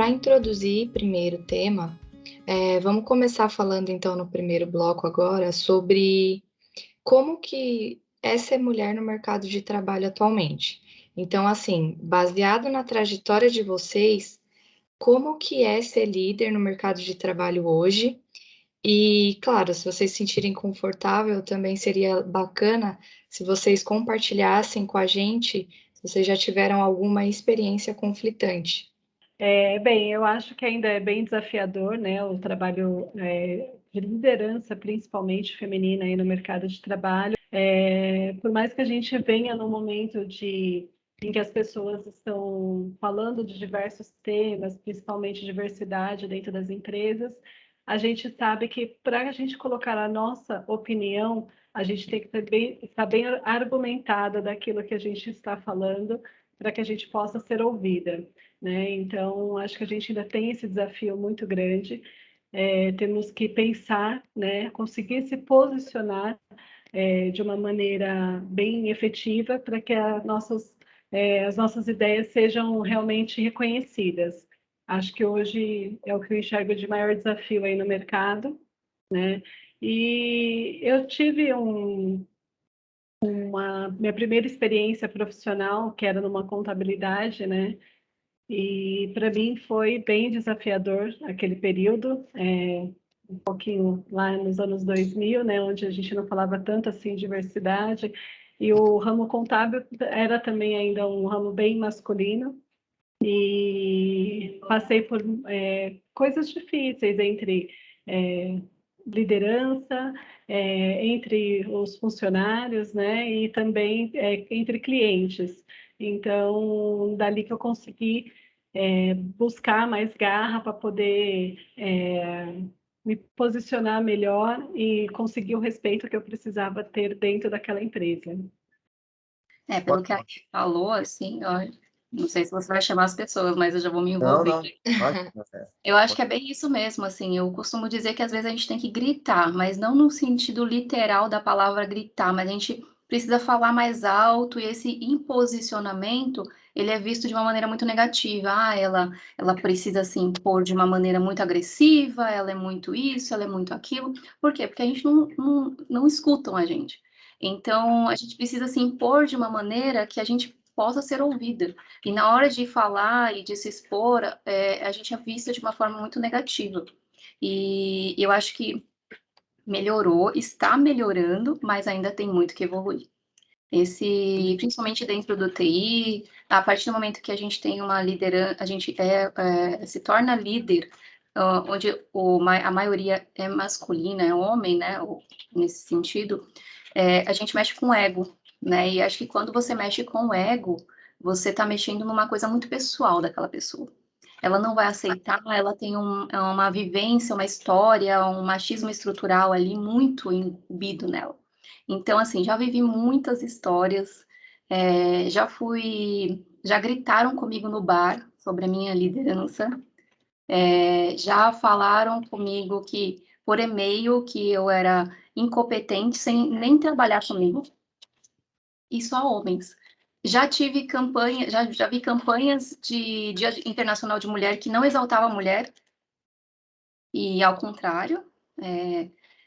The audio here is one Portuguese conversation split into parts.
para introduzir primeiro o tema, vamos começar falando então no primeiro bloco agora sobre como que é ser mulher no mercado de trabalho atualmente. Então, assim, baseado na trajetória de vocês, como que é ser líder no mercado de trabalho hoje? E, claro, se vocês se sentirem confortável, também seria bacana se vocês compartilhassem com a gente se vocês já tiveram alguma experiência conflitante. Bem, eu acho que ainda é bem desafiador, né, o trabalho de liderança, principalmente feminina, aí no mercado de trabalho. Por mais que a gente venha num momento em que as pessoas estão falando de diversos temas, principalmente diversidade dentro das empresas, a gente sabe que para a gente colocar a nossa opinião, a gente tem que estar bem argumentada daquilo que a gente está falando, para que a gente possa ser ouvida, né? Então, acho que a gente ainda tem esse desafio muito grande. Temos que pensar, né, conseguir se posicionar de uma maneira bem efetiva para que as nossas ideias sejam realmente reconhecidas. Acho que hoje é o que eu enxergo de maior desafio aí no mercado, né? E eu tive minha primeira experiência profissional, que era numa contabilidade, né? E para mim foi bem desafiador aquele período, um pouquinho lá nos anos 2000, né, onde a gente não falava tanto assim de diversidade, e o ramo contábil era também ainda um ramo bem masculino, e passei por coisas difíceis entre liderança, entre os funcionários, né, e também entre clientes. Então, dali que eu consegui buscar mais garra para poder me posicionar melhor e conseguir o respeito que eu precisava ter dentro daquela empresa. Pelo que a Gui falou, assim, ó, não sei se você vai chamar as pessoas, mas eu já vou me Não, envolver. não, pode. Eu acho que é bem isso mesmo, assim, eu costumo dizer que às vezes a gente tem que gritar, mas não no sentido literal da palavra gritar, mas a gente precisa falar mais alto e esse imposicionamento, ele é visto de uma maneira muito negativa. Ela precisa se impor de uma maneira muito agressiva, ela é muito isso, ela é muito aquilo. Por quê? Porque a gente não escutam a gente. Então, a gente precisa se impor de uma maneira que a gente possa ser ouvida. E na hora de falar e de se expor, a gente é vista de uma forma muito negativa. E eu acho que melhorou, está melhorando, mas ainda tem muito que evoluir. Principalmente dentro do TI, a partir do momento que a gente tem uma liderança, a gente se torna líder, onde a maioria é masculina, é homem, né, nesse sentido, a gente mexe com o ego, né, e acho que quando você mexe com o ego, você está mexendo numa coisa muito pessoal daquela pessoa. Ela não vai aceitar, ela tem uma vivência, uma história, um machismo estrutural ali muito imbuído nela. Então, assim, já vivi muitas histórias, já gritaram comigo no bar sobre a minha liderança, já falaram comigo por e-mail, que eu era incompetente sem nem trabalhar comigo, e só homens. Já tive campanha, já vi campanhas de Dia Internacional de Mulher que não exaltava a mulher, e ao contrário,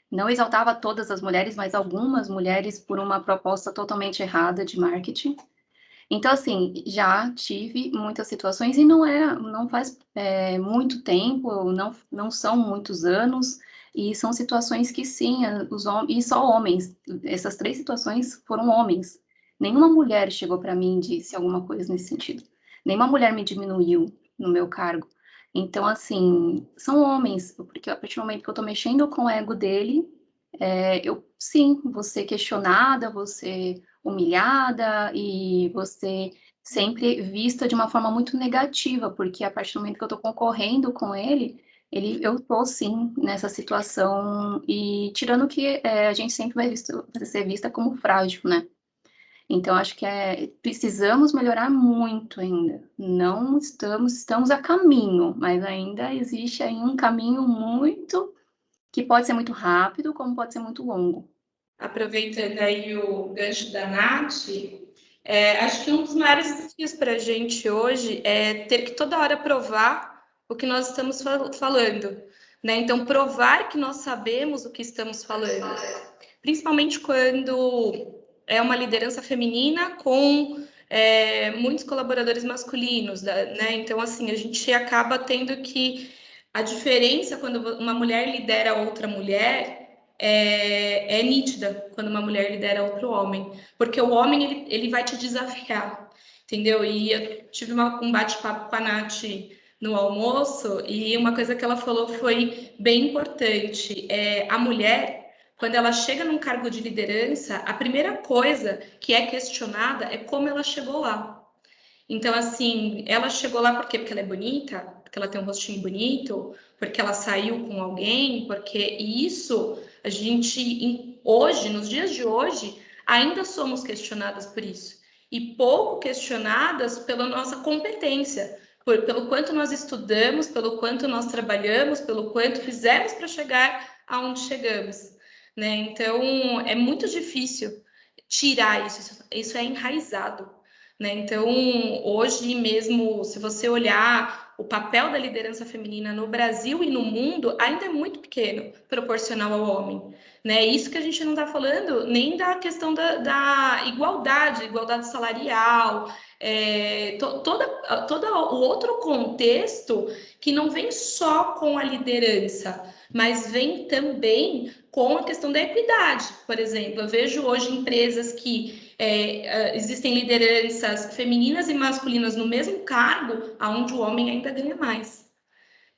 não exaltava todas as mulheres, mas algumas mulheres por uma proposta totalmente errada de marketing. Então, assim, já tive muitas situações e não faz muito tempo, não são muitos anos, e são situações que sim, e só homens. Essas 3 situações foram homens. Nenhuma mulher chegou para mim e disse alguma coisa nesse sentido. Nenhuma mulher me diminuiu no meu cargo. Então, assim, são homens, porque a partir do momento que eu estou mexendo com o ego dele, eu sim, vou ser questionada, vou ser humilhada e você sempre vista de uma forma muito negativa, porque a partir do momento que eu estou concorrendo com eu estou sim nessa situação e tirando que a gente sempre vai ser vista como frágil, né? Então acho que precisamos melhorar muito ainda. Não estamos a caminho, mas ainda existe aí um caminho muito que pode ser muito rápido, como pode ser muito longo. Aproveitando aí o gancho da Nath, acho que um dos maiores desafios para a gente hoje é ter que toda hora provar o que nós estamos falando, né? Então, provar que nós sabemos o que estamos falando, principalmente quando é uma liderança feminina com muitos colaboradores masculinos, né? Então, assim, a gente acaba tendo que a diferença quando uma mulher lidera outra mulher é nítida quando uma mulher lidera outro homem, porque o homem ele vai te desafiar, entendeu? E eu tive um bate-papo com a Nath no almoço e uma coisa que ela falou foi bem importante. A mulher, quando ela chega num cargo de liderança, a primeira coisa que é questionada é como ela chegou lá. Então, assim, ela chegou lá por quê? Porque ela é bonita, porque ela tem um rostinho bonito, porque ela saiu com alguém, porque isso a gente hoje, nos dias de hoje, ainda somos questionadas por isso. E pouco questionadas pela nossa competência, pelo quanto nós estudamos, pelo quanto nós trabalhamos, pelo quanto fizemos para chegar aonde chegamos, né? Então, é muito difícil tirar isso é enraizado, né? Então, hoje mesmo, se você olhar o papel da liderança feminina no Brasil e no mundo, ainda é muito pequeno, proporcional ao homem. Né? Isso que a gente não está falando nem da questão da igualdade salarial, todo o outro contexto que não vem só com a liderança, mas vem também com a questão da equidade. Por exemplo, eu vejo hoje empresas que existem lideranças femininas e masculinas no mesmo cargo, aonde o homem ainda ganha mais.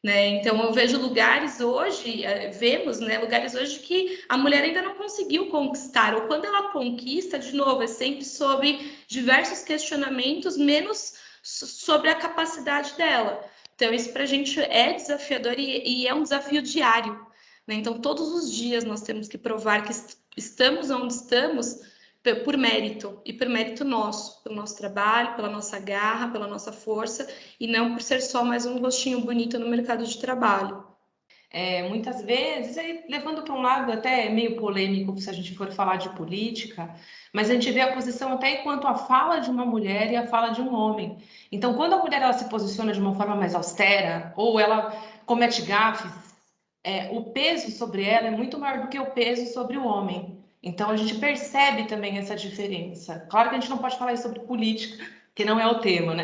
Né? Então, eu vejo lugares hoje, vemos, né, lugares hoje que a mulher ainda não conseguiu conquistar, ou quando ela conquista, de novo, é sempre sobre diversos questionamentos, menos sobre a capacidade dela. Então, isso para a gente é desafiador e é um desafio diário. Né? Então, todos os dias nós temos que provar que estamos onde estamos por mérito, e por mérito nosso, pelo nosso trabalho, pela nossa garra, pela nossa força, e não por ser só mais um rostinho bonito no mercado de trabalho. Muitas vezes, levando para um lado até meio polêmico, se a gente for falar de política, mas a gente vê a posição até enquanto a fala de uma mulher e a fala de um homem. Então, quando a mulher ela se posiciona de uma forma mais austera, ou ela comete gafes, o peso sobre ela é muito maior do que o peso sobre o homem. Então, a gente percebe também essa diferença. Claro que a gente não pode falar sobre política, que não é o tema, né?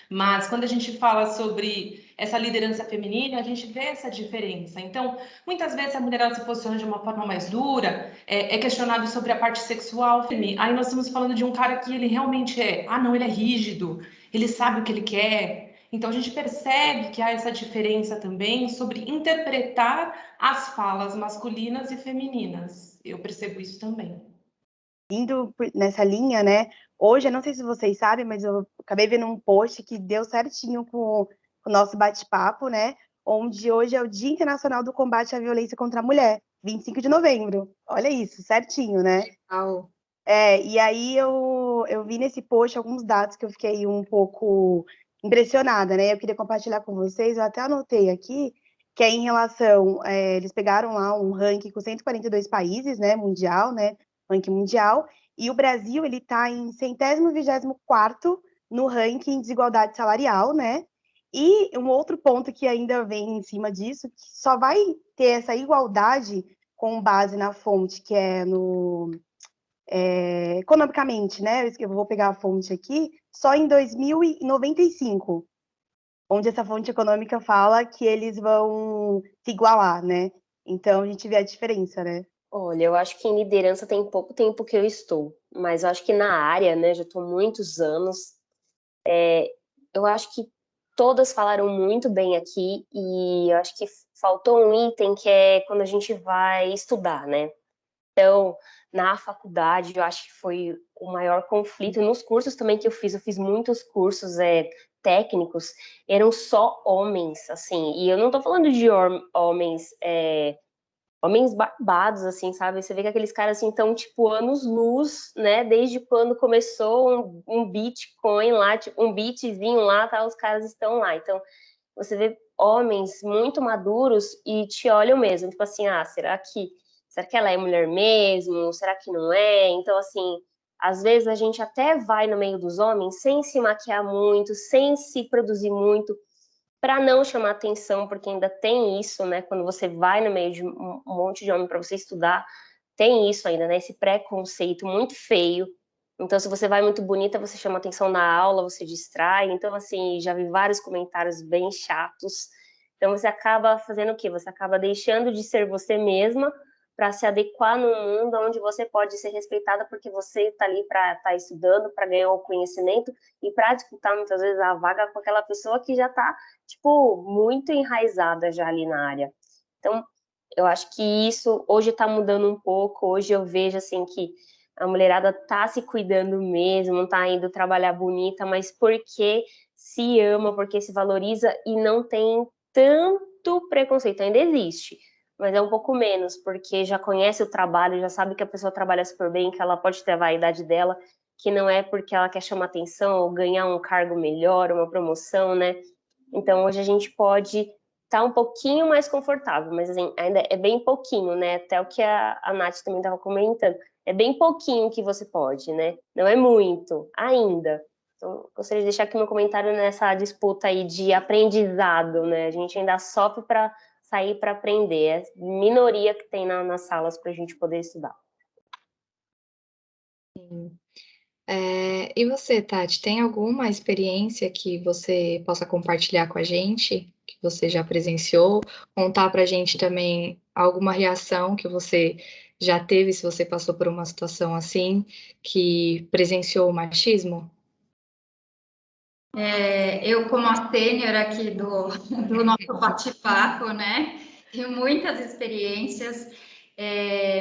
Mas quando a gente fala sobre essa liderança feminina, a gente vê essa diferença. Então, muitas vezes a mulher ela se posiciona de uma forma mais dura, é questionado sobre a parte sexual. Aí nós estamos falando de um cara que ele realmente não, ele é rígido, ele sabe o que ele quer. Então, a gente percebe que há essa diferença também sobre interpretar as falas masculinas e femininas. Eu percebo isso também. Indo nessa linha, né? Hoje, eu não sei se vocês sabem, mas eu acabei vendo um post que deu certinho com o nosso bate-papo, né? Onde hoje é o Dia Internacional do Combate à Violência contra a Mulher, 25 de novembro. Olha isso, certinho, né? Legal. E aí eu vi nesse post alguns dados que eu fiquei um pouco impressionada, né? Eu queria compartilhar com vocês, eu até anotei aqui, que é em relação, eles pegaram lá um ranking com 142 países, né, mundial, né, ranking mundial, e o Brasil, ele está em 124º no ranking de desigualdade salarial, né, e um outro ponto que ainda vem em cima disso, que só vai ter essa igualdade com base na fonte, que é no... economicamente, né, eu vou pegar a fonte aqui, só em 2095, onde essa fonte econômica fala que eles vão se igualar, né? Então, a gente vê a diferença, né? Olha, eu acho que em liderança tem pouco tempo que eu estou, mas eu acho que na área, né, já estou muitos anos, eu acho que todas falaram muito bem aqui e eu acho que faltou um item que é quando a gente vai estudar, né? Então, na faculdade, eu acho que foi o maior conflito. Nos cursos também que eu fiz muitos cursos técnicos, eram só homens, assim, e eu não tô falando de homens barbados, assim, sabe? Você vê que aqueles caras, assim, estão, tipo, anos-luz, né? Desde quando começou um Bitcoin lá, tipo, um bitzinho lá, tá? Os caras estão lá. Então, você vê homens muito maduros e te olham mesmo, tipo assim, será que ela é mulher mesmo? Será que não é? Então, assim, às vezes a gente até vai no meio dos homens sem se maquiar muito, sem se produzir muito, para não chamar atenção, porque ainda tem isso, né? Quando você vai no meio de um monte de homem para você estudar, tem isso ainda, né? Esse preconceito muito feio. Então, se você vai muito bonita, você chama atenção na aula, você distrai. Então, assim, já vi vários comentários bem chatos. Então, você acaba fazendo o quê? Você acaba deixando de ser você mesma para se adequar num mundo onde você pode ser respeitada porque você está ali para estar estudando, para ganhar o conhecimento e para disputar muitas vezes a vaga com aquela pessoa que já está, tipo, muito enraizada já ali na área. Então, eu acho que isso hoje está mudando um pouco. Hoje eu vejo assim que a mulherada tá se cuidando mesmo, tá indo trabalhar bonita, mas porque se ama, porque se valoriza e não tem tanto preconceito. Ainda existe, mas é um pouco menos, porque já conhece o trabalho, já sabe que a pessoa trabalha super bem, que ela pode ter a vaidade dela, que não é porque ela quer chamar atenção ou ganhar um cargo melhor, uma promoção, né? Então hoje a gente pode estar um pouquinho mais confortável, mas assim, ainda é bem pouquinho, né? Até o que a Nath também estava comentando. É bem pouquinho que você pode, né? Não é muito, ainda. Então, gostaria de deixar aqui meu comentário nessa disputa aí de aprendizado, né? A gente ainda sofre para sair para aprender. É minoria que tem nas salas para a gente poder estudar. E você, Tati, tem alguma experiência que você possa compartilhar com a gente, que você já presenciou? Contar para a gente também alguma reação que você já teve, se você passou por uma situação assim, que presenciou o machismo? Eu, como a sênior aqui do nosso bate-papo, né, tenho muitas experiências,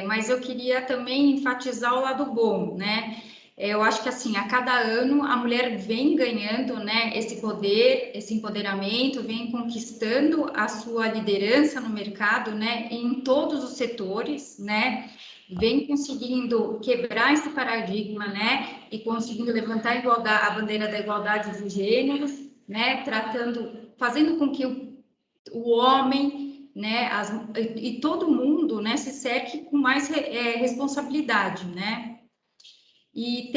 mas eu queria também enfatizar o lado bom, né? Eu acho que, assim, a cada ano a mulher vem ganhando, né, esse poder, esse empoderamento, vem conquistando a sua liderança no mercado, né, em todos os setores, né? Vem conseguindo quebrar esse paradigma, né, e conseguindo levantar a bandeira da igualdade de gêneros, né, fazendo com que o homem, né, e todo mundo, né, se cerque com mais responsabilidade, né. E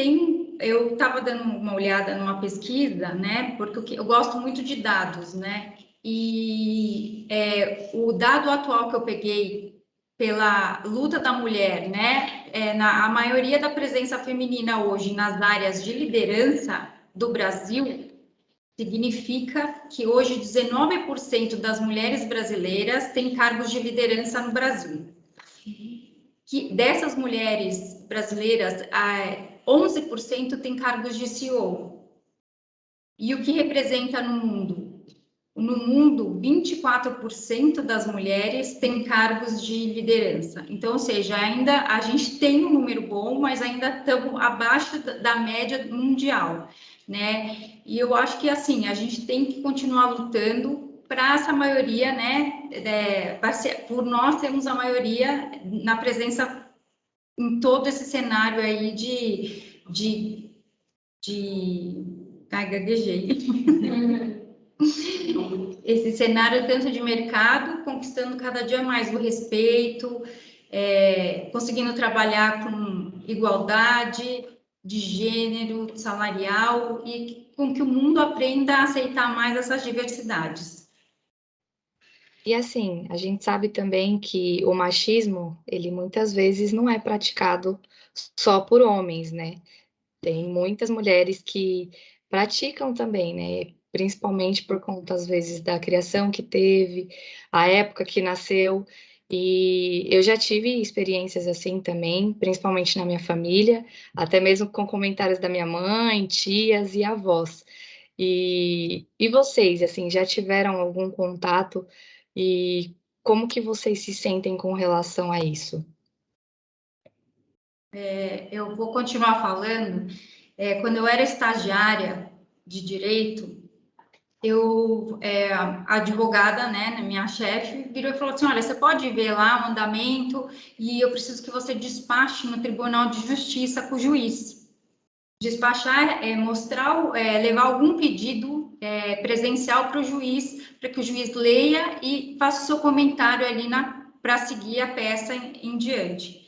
eu estava dando uma olhada numa pesquisa, né, porque eu gosto muito de dados, né, e o dado atual que eu peguei pela luta da mulher, né, a maioria da presença feminina hoje nas áreas de liderança do Brasil significa que hoje 19% das mulheres brasileiras têm cargos de liderança no Brasil. Que dessas mulheres brasileiras, 11% têm cargos de CEO. E o que representa no mundo? No mundo, 24% das mulheres têm cargos de liderança. Então, ou seja, ainda a gente tem um número bom, mas ainda estamos abaixo da média mundial, né? E eu acho que, assim, a gente tem que continuar lutando para essa maioria, né? Por nós termos a maioria na presença em todo esse cenário aí Ai, gaguejei. Esse cenário tanto de mercado, conquistando cada dia mais o respeito, conseguindo trabalhar com igualdade de gênero, salarial, e com que o mundo aprenda a aceitar mais essas diversidades. E assim, a gente sabe também que o machismo, ele muitas vezes não é praticado só por homens, né? Tem muitas mulheres que praticam também, né? Principalmente por conta, às vezes, da criação que teve, a época que nasceu. E eu já tive experiências assim também, principalmente na minha família, até mesmo com comentários da minha mãe, tias e avós. E vocês, assim, já tiveram algum contato e como que vocês se sentem com relação a isso? Eu vou continuar falando. Quando eu era estagiária de direito, a advogada, né, minha chefe, virou e falou assim: olha, você pode ver lá o andamento e eu preciso que você despache no Tribunal de Justiça com o juiz. Despachar é mostrar, levar algum pedido presencial para o juiz, para que o juiz leia e faça o seu comentário ali para seguir a peça em diante.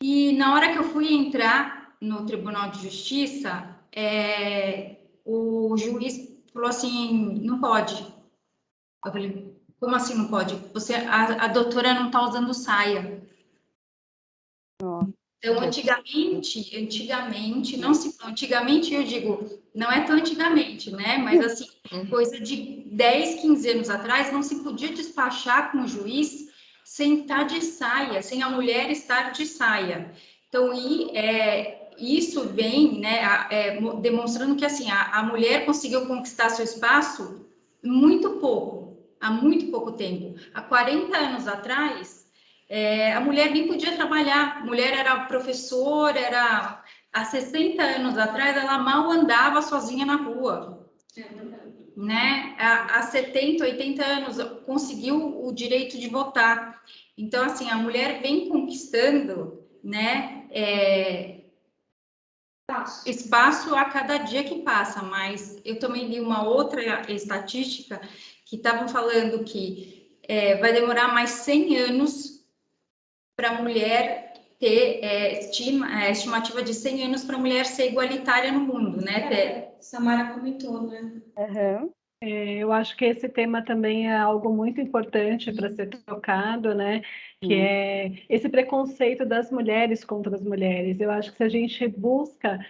E na hora que eu fui entrar no Tribunal de Justiça, o juiz falou assim: não pode. Eu falei, como assim não pode? A doutora não está usando saia. Então, antigamente, não se, antigamente eu digo, não é tão antigamente, né? Mas assim, coisa de 10, 15 anos atrás, não se podia despachar com o juiz sem estar de saia, sem a mulher estar de saia. Então, isso vem, né, demonstrando que assim, a mulher conseguiu conquistar seu espaço há muito pouco tempo. Há 40 anos atrás, a mulher nem podia trabalhar, a mulher era professora, há 60 anos atrás, ela mal andava sozinha na rua. Né? Há 70, 80 anos conseguiu o direito de votar. Então, assim, a mulher vem conquistando, né, espaço a cada dia que passa, mas eu também li uma outra estatística que estavam falando que vai demorar mais 100 anos para a mulher ter estimativa de 100 anos para a mulher ser igualitária no mundo, né? Samara comentou, né? Uhum. Eu acho que esse tema também é algo muito importante para ser tocado, né? Que é esse preconceito das mulheres contra as mulheres. Eu acho que se a gente busca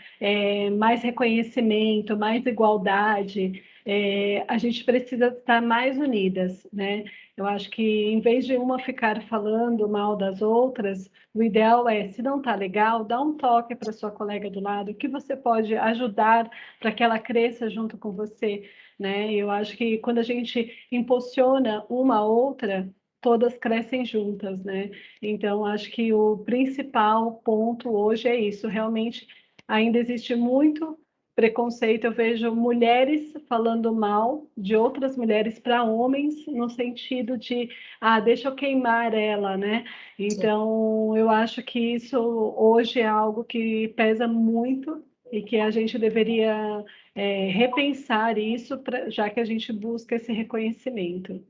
mais reconhecimento, mais igualdade, a gente precisa estar mais unidas, né? Eu acho que em vez de uma ficar falando mal das outras, o ideal é, se não está legal, dá um toque para sua colega do lado, que você pode ajudar para que ela cresça junto com você. Né? Eu acho que quando a gente impulsiona uma a outra, todas crescem juntas, né? Então, acho que o principal ponto hoje é isso. Realmente, ainda existe muito preconceito. Eu vejo mulheres falando mal de outras mulheres para homens, no sentido de, deixa eu queimar ela, né? Então, eu acho que isso hoje é algo que pesa muito e que a gente deveria repensar isso, já que a gente busca esse reconhecimento.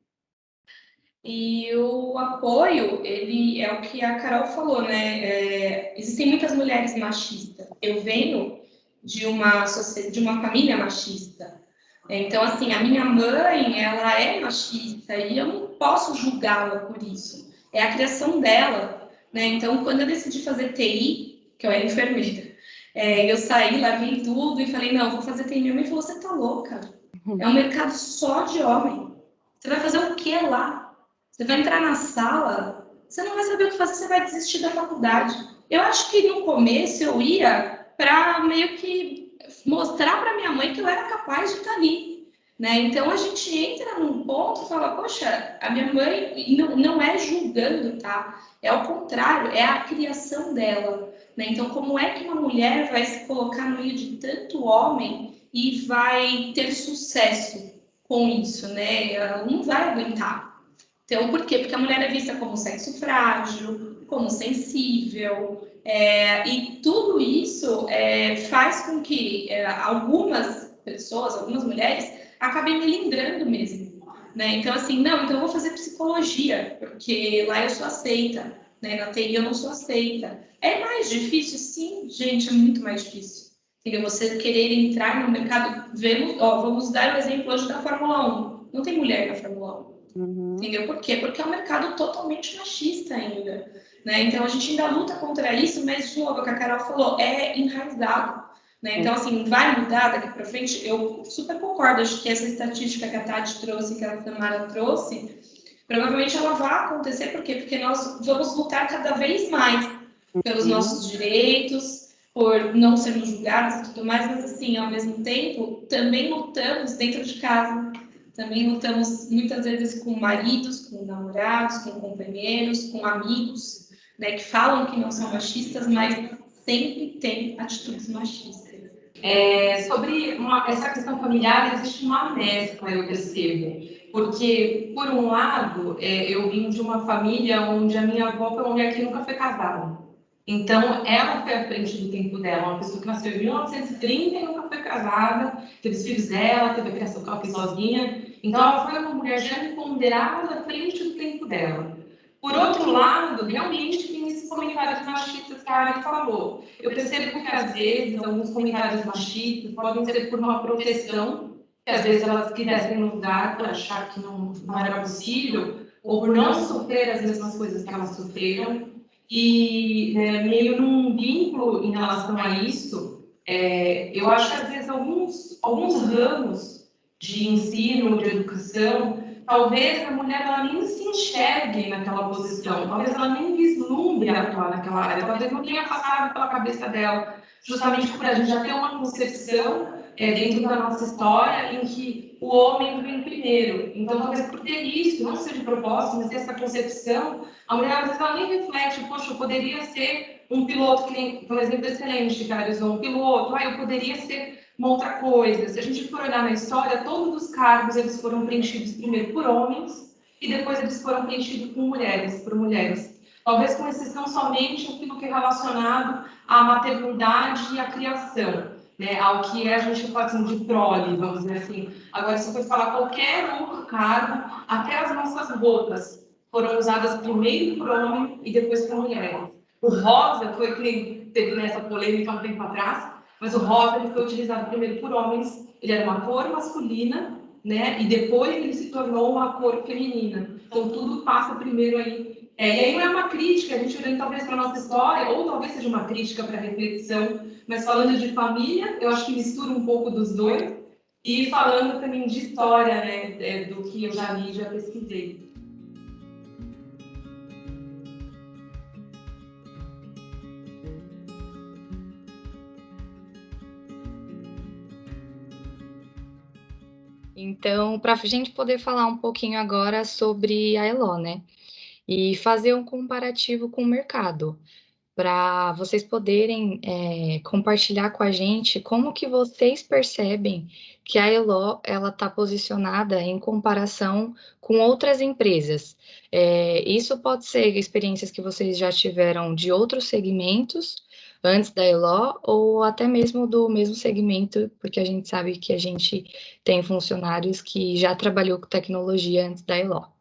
E o apoio, ele é o que a Carol falou, né? Existem muitas mulheres machistas. Eu venho de uma família machista. Então, assim, a minha mãe, ela é machista e eu não posso julgá-la por isso. É a criação dela, né? Então, quando eu decidi fazer TI, que eu era enfermeira, eu saí, larguei tudo e falei, não, vou fazer TI. Minha mãe falou, você tá louca? É um mercado só de homem. Você vai fazer o que lá? Você vai entrar na sala, você não vai saber o que fazer, você vai desistir da faculdade. Eu acho que no começo eu ia para meio que mostrar para minha mãe que eu era capaz de estar ali. Né? Então a gente entra num ponto e fala, poxa, a minha mãe não é julgando, tá? É ao contrário, é a criação dela. Né? Então, como é que uma mulher vai se colocar no meio de tanto homem e vai ter sucesso com isso, né? Ela não vai aguentar. Então, por quê? Porque a mulher é vista como sexo frágil, como sensível, e tudo isso faz com que algumas pessoas, algumas mulheres, acabem melindrando mesmo. Né? Então, assim, não, então eu vou fazer psicologia, porque lá eu sou aceita, né? Na TI eu não sou aceita. É mais difícil? Sim, gente, é muito mais difícil. Entendeu? Você querer entrar no mercado, vamos dar o exemplo hoje da Fórmula 1. Não tem mulher na Fórmula 1. Entendeu? Por quê? Porque é um mercado totalmente machista ainda. Né? Então a gente ainda luta contra isso, mas de novo, o que a Carol falou, é enraizado. Né? Então, assim, vai mudar daqui para frente? Eu super concordo, acho que essa estatística que a Tati trouxe, que a Tamara trouxe, provavelmente ela vai acontecer, por quê? Porque nós vamos lutar cada vez mais pelos nossos direitos, por não sermos julgados e tudo mais, mas assim, ao mesmo tempo, também lutamos dentro de casa, também lutamos muitas vezes com maridos, com namorados, com companheiros, com amigos, né, que falam que não são machistas, mas sempre tem atitudes machistas. Sobre essa questão familiar, existe uma mescla, eu percebo. Porque, por um lado, eu vim de uma família onde a minha avó foi uma mulher que nunca foi casada. Então, ela foi à frente do tempo dela, uma pessoa que nasceu em 1930 e nunca foi casada, teve os filhos dela, teve a criação que ela fez sozinha. Então, ela foi uma mulher já empoderada à frente do tempo dela. Por outro lado, realmente tem esses comentários machistas que a Ari falou. Eu percebo que, às vezes, alguns comentários machistas podem ser por uma proteção que às vezes elas quisessem mudar por achar que não era possível, ou por não sofrer as mesmas coisas que elas sofreram. E meio num vínculo em relação a isso, eu acho que às vezes alguns ramos de ensino, de educação, talvez a mulher ela nem se enxergue naquela posição, talvez ela nem vislumbre atuar naquela área, talvez não tenha passado pela cabeça dela, justamente por a gente já ter uma concepção dentro da nossa história em que o homem vem primeiro. Então, talvez por ter isso, não ser de propósito, mas ter essa concepção, a mulher às vezes ela nem reflete, poxa, eu poderia ser um piloto, que nem, por exemplo, excelente, cara, um piloto, eu poderia ser uma outra coisa. Se a gente for olhar na história, todos os cargos eles foram preenchidos primeiro por homens e depois eles foram preenchidos por mulheres. Talvez com exceção somente aquilo que é relacionado à maternidade e à criação, né? Ao que a gente fala assim, de prole, vamos dizer assim. Agora, se for falar qualquer outro cargo, até as nossas roupas foram usadas primeiro por homem e depois por mulheres. O rosa foi que teve nessa polêmica há um tempo atrás, mas o rosa ele foi utilizado primeiro por homens, ele era uma cor masculina, né? E depois ele se tornou uma cor feminina. Então tudo passa primeiro aí. E aí não é uma crítica, a gente olhando talvez para a nossa história, ou talvez seja uma crítica para a reflexão, mas falando de família, eu acho que mistura um pouco dos dois, e falando também de história, né? Do que eu já li e já pesquisei. Então, para a gente poder falar um pouquinho agora sobre a Elo, né? E fazer um comparativo com o mercado, para vocês poderem compartilhar com a gente como que vocês percebem que a Elo ela está posicionada em comparação com outras empresas. Isso pode ser experiências que vocês já tiveram de outros segmentos antes da Elo ou até mesmo do mesmo segmento, porque a gente sabe que a gente tem funcionários que já trabalhou com tecnologia antes da Elo.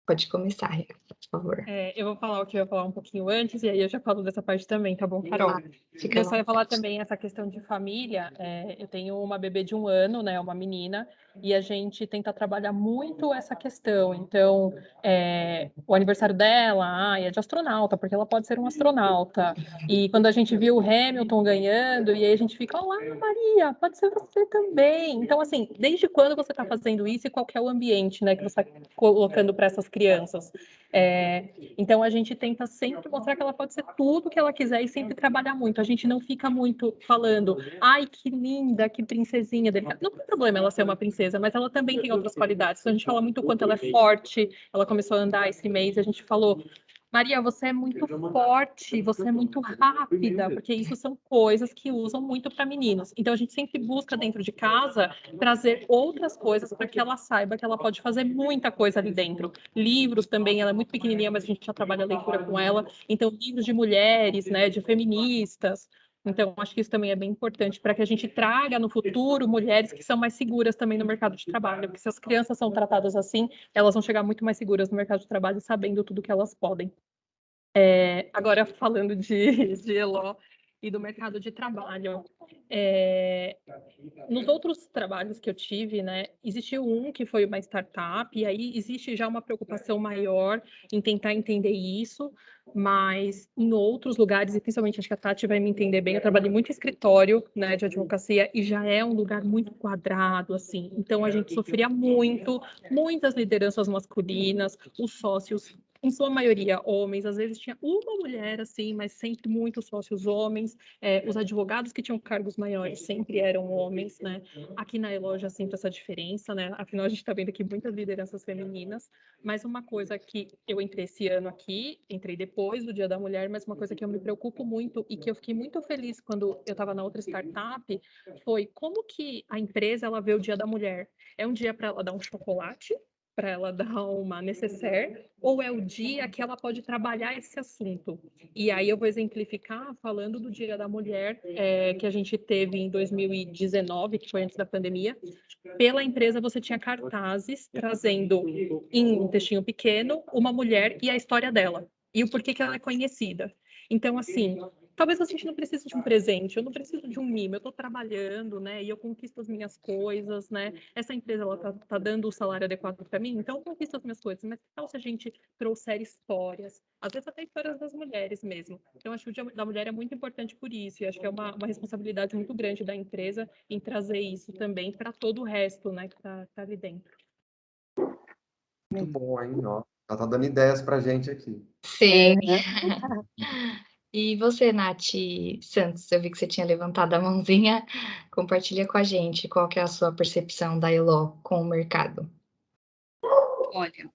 Pode começar, Rebeca, por favor. Eu vou falar o que eu ia falar um pouquinho antes, e aí eu já falo dessa parte também, tá bom, Carol? Eu só ia falar também essa questão de família. Eu tenho uma bebê de 1 ano, né, uma menina, e a gente tenta trabalhar muito essa questão. Então, o aniversário dela, é de astronauta, porque ela pode ser um astronauta. E quando a gente viu o Hamilton ganhando, e aí a gente fica, olá, Maria, pode ser você também. Então, assim, desde quando você está fazendo isso e qual que é o ambiente, né, que você está colocando para essas crianças? Então a gente tenta sempre mostrar que ela pode ser tudo que ela quiser e sempre trabalhar muito. A gente não fica muito falando, ai, que linda, que princesinha dele. Não tem problema ela ser uma princesa, mas ela também tem outras qualidades. Então, a gente fala muito o quanto ela é forte. Ela começou a andar esse mês, a gente falou, Maria, você é muito forte, você é muito rápida, porque isso são coisas que usam muito para meninos. Então, a gente sempre busca dentro de casa trazer outras coisas para que ela saiba que ela pode fazer muita coisa ali dentro. Livros também, ela é muito pequenininha, mas a gente já trabalha a leitura com ela. Então, livros de mulheres, né, de feministas. Então, acho que isso também é bem importante para que a gente traga no futuro mulheres que são mais seguras também no mercado de trabalho, porque se as crianças são tratadas assim, elas vão chegar muito mais seguras no mercado de trabalho, sabendo tudo que elas podem. Agora, falando de Elo e do mercado de trabalho, nos outros trabalhos que eu tive, né, existiu um que foi uma startup, e aí existe já uma preocupação maior em tentar entender isso, mas em outros lugares, e principalmente acho que a Tati vai me entender bem, eu trabalhei muito em escritório, né, de advocacia, e já é um lugar muito quadrado, assim, então a gente sofria muito, muitas lideranças masculinas, os sócios em sua maioria homens, às vezes tinha uma mulher, assim, mas sempre muitos sócios homens, os advogados que tinham cargos maiores sempre eram homens, né? Aqui na Elo já sinto essa diferença, né? Afinal, a gente está vendo aqui muitas lideranças femininas, mas uma coisa que eu entrei esse ano aqui, entrei depois do Dia da Mulher, mas uma coisa que eu me preocupo muito e que eu fiquei muito feliz quando eu estava na outra startup, foi como que a empresa ela vê o Dia da Mulher. É um dia para ela dar um chocolate, para ela dar uma nécessaire, ou é o dia que ela pode trabalhar esse assunto? E aí eu vou exemplificar falando do Dia da Mulher, que a gente teve em 2019, que foi antes da pandemia. Pela empresa você tinha cartazes trazendo em um textinho pequeno uma mulher e a história dela, e o porquê que ela é conhecida. Então, assim, talvez a gente não precise de um presente, eu não preciso de um mimo, eu estou trabalhando, né? E eu conquisto as minhas coisas, né? Essa empresa, ela tá dando o salário adequado para mim, então eu conquisto as minhas coisas. Mas que tal se a gente trouxer histórias, às vezes até histórias das mulheres mesmo. Então, acho que o Dia da Mulher é muito importante por isso, e acho que é uma responsabilidade muito grande da empresa em trazer isso também para todo o resto, né, que tá ali dentro. Muito bom, hein? Ó, ela tá dando ideias pra gente aqui. Sim. E você, Nath Santos, eu vi que você tinha levantado a mãozinha, compartilha com a gente qual que é a sua percepção da Elo com o mercado. Olha,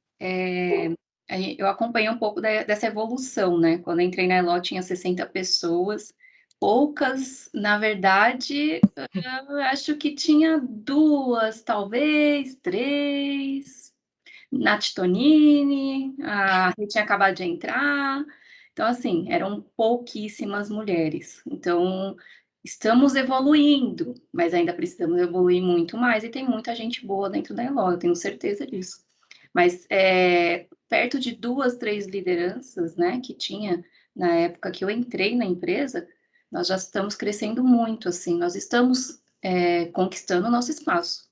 eu acompanhei um pouco dessa evolução, né? Quando eu entrei na Elo tinha 60 pessoas, poucas, na verdade, eu acho que tinha 2, talvez, 3, Nath Tonini, a Rê tinha acabado de entrar, então, assim, eram pouquíssimas mulheres. Então, estamos evoluindo, mas ainda precisamos evoluir muito mais, e tem muita gente boa dentro da Elo, eu tenho certeza disso. Mas perto de 2, 3 lideranças, né, que tinha na época que eu entrei na empresa, nós já estamos crescendo muito, assim, nós estamos conquistando o nosso espaço.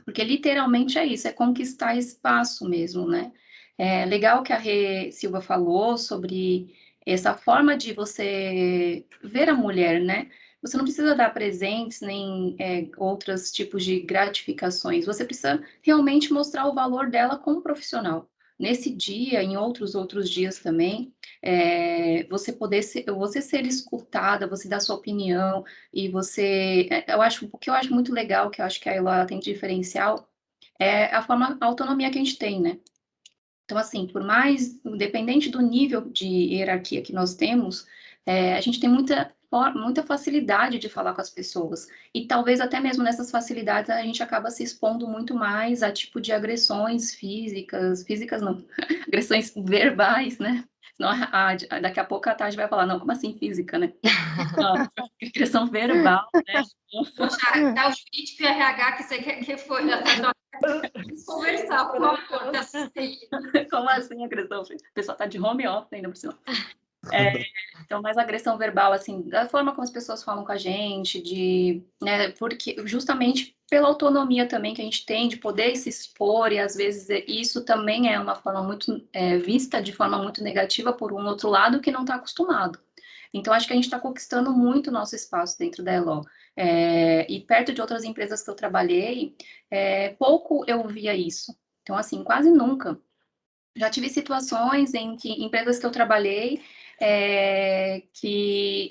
Porque literalmente é isso, é conquistar espaço mesmo, né? É legal que a Rê Silva falou sobre essa forma de você ver a mulher, né? Você não precisa dar presentes nem outros tipos de gratificações, você precisa realmente mostrar o valor dela como profissional. Nesse dia, em outros dias também, você ser escutada, você dar sua opinião, e o que eu acho muito legal, que eu acho que a Elo tem de diferencial, é a autonomia que a gente tem, né? Então, assim, independente do nível de hierarquia que nós temos, a gente tem muita facilidade de falar com as pessoas. E talvez até mesmo nessas facilidades a gente acaba se expondo muito mais a tipo de agressões físicas não, agressões verbais, né? Senão, daqui a pouco a Tati vai falar, não, como assim física, né? Não, agressão verbal, né? Poxa, tá o jurídico e RH que você quer que foi Vamos conversar, por favor, tá assistindo. Como assim agressão? O pessoal tá de home office ainda por cima. Então, mais agressão verbal, assim, da forma como as pessoas falam com a gente, né, porque justamente pela autonomia também que a gente tem de poder se expor, e às vezes isso também é uma forma muito vista de forma muito negativa por um outro lado que não está acostumado. Então, acho que a gente está conquistando muito o nosso espaço dentro da Elo. E perto de outras empresas que eu trabalhei, pouco eu via isso. Então, assim, quase nunca. Já tive situações em que empresas que eu trabalhei, que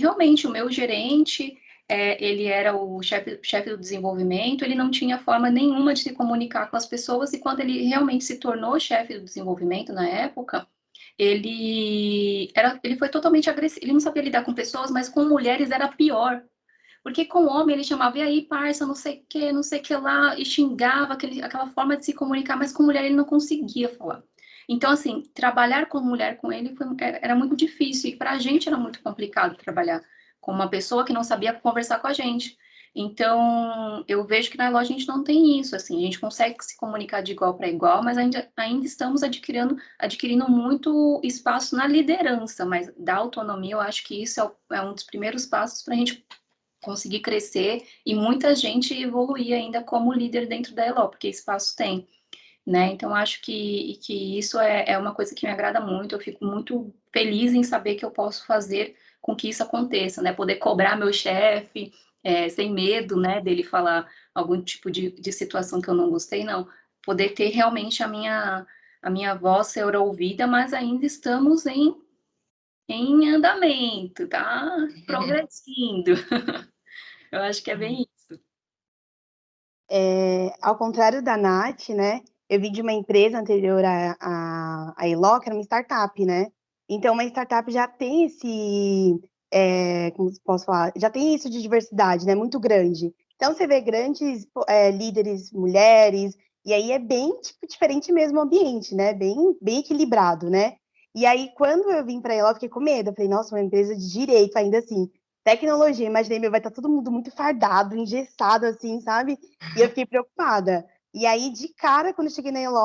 realmente o meu gerente, ele era o chefe do desenvolvimento, ele não tinha forma nenhuma de se comunicar com as pessoas, e quando ele realmente se tornou chefe do desenvolvimento na época, ele foi totalmente agressivo, ele não sabia lidar com pessoas, mas com mulheres era pior. Porque com o homem ele chamava, e aí, parça, não sei o que lá, e xingava aquela forma de se comunicar, mas com mulher ele não conseguia falar. Então, assim, trabalhar com mulher com ele era muito difícil, e para a gente era muito complicado trabalhar com uma pessoa que não sabia conversar com a gente. Então, eu vejo que na loja a gente não tem isso, assim, a gente consegue se comunicar de igual para igual, mas ainda estamos adquirindo muito espaço na liderança, mas da autonomia eu acho que isso é um dos primeiros passos para a gente conseguir crescer e muita gente evoluir ainda como líder dentro da Elo, porque espaço tem, né? Então, acho que isso é uma coisa que me agrada muito, eu fico muito feliz em saber que eu posso fazer com que isso aconteça, né? Poder cobrar meu chefe, sem medo, né, dele falar algum tipo de situação que eu não gostei, não. Poder ter realmente a minha voz ser ouvida, mas ainda estamos em andamento, tá? Progredindo. Eu acho que é bem isso. Ao contrário da Nath, né? Eu vim de uma empresa anterior à Elo, que era uma startup, né? Então, uma startup já tem como posso falar? Já tem isso de diversidade, né? Muito grande. Então, você vê grandes líderes mulheres, e aí é bem diferente mesmo o ambiente, né? Bem equilibrado, né? E aí, quando eu vim para a Elo, eu fiquei com medo. Eu falei, nossa, uma empresa de direito, ainda assim. Tecnologia, imaginei, vai estar todo mundo muito fardado, engessado, assim, sabe? E eu fiquei preocupada. E aí, de cara, quando eu cheguei na Elo,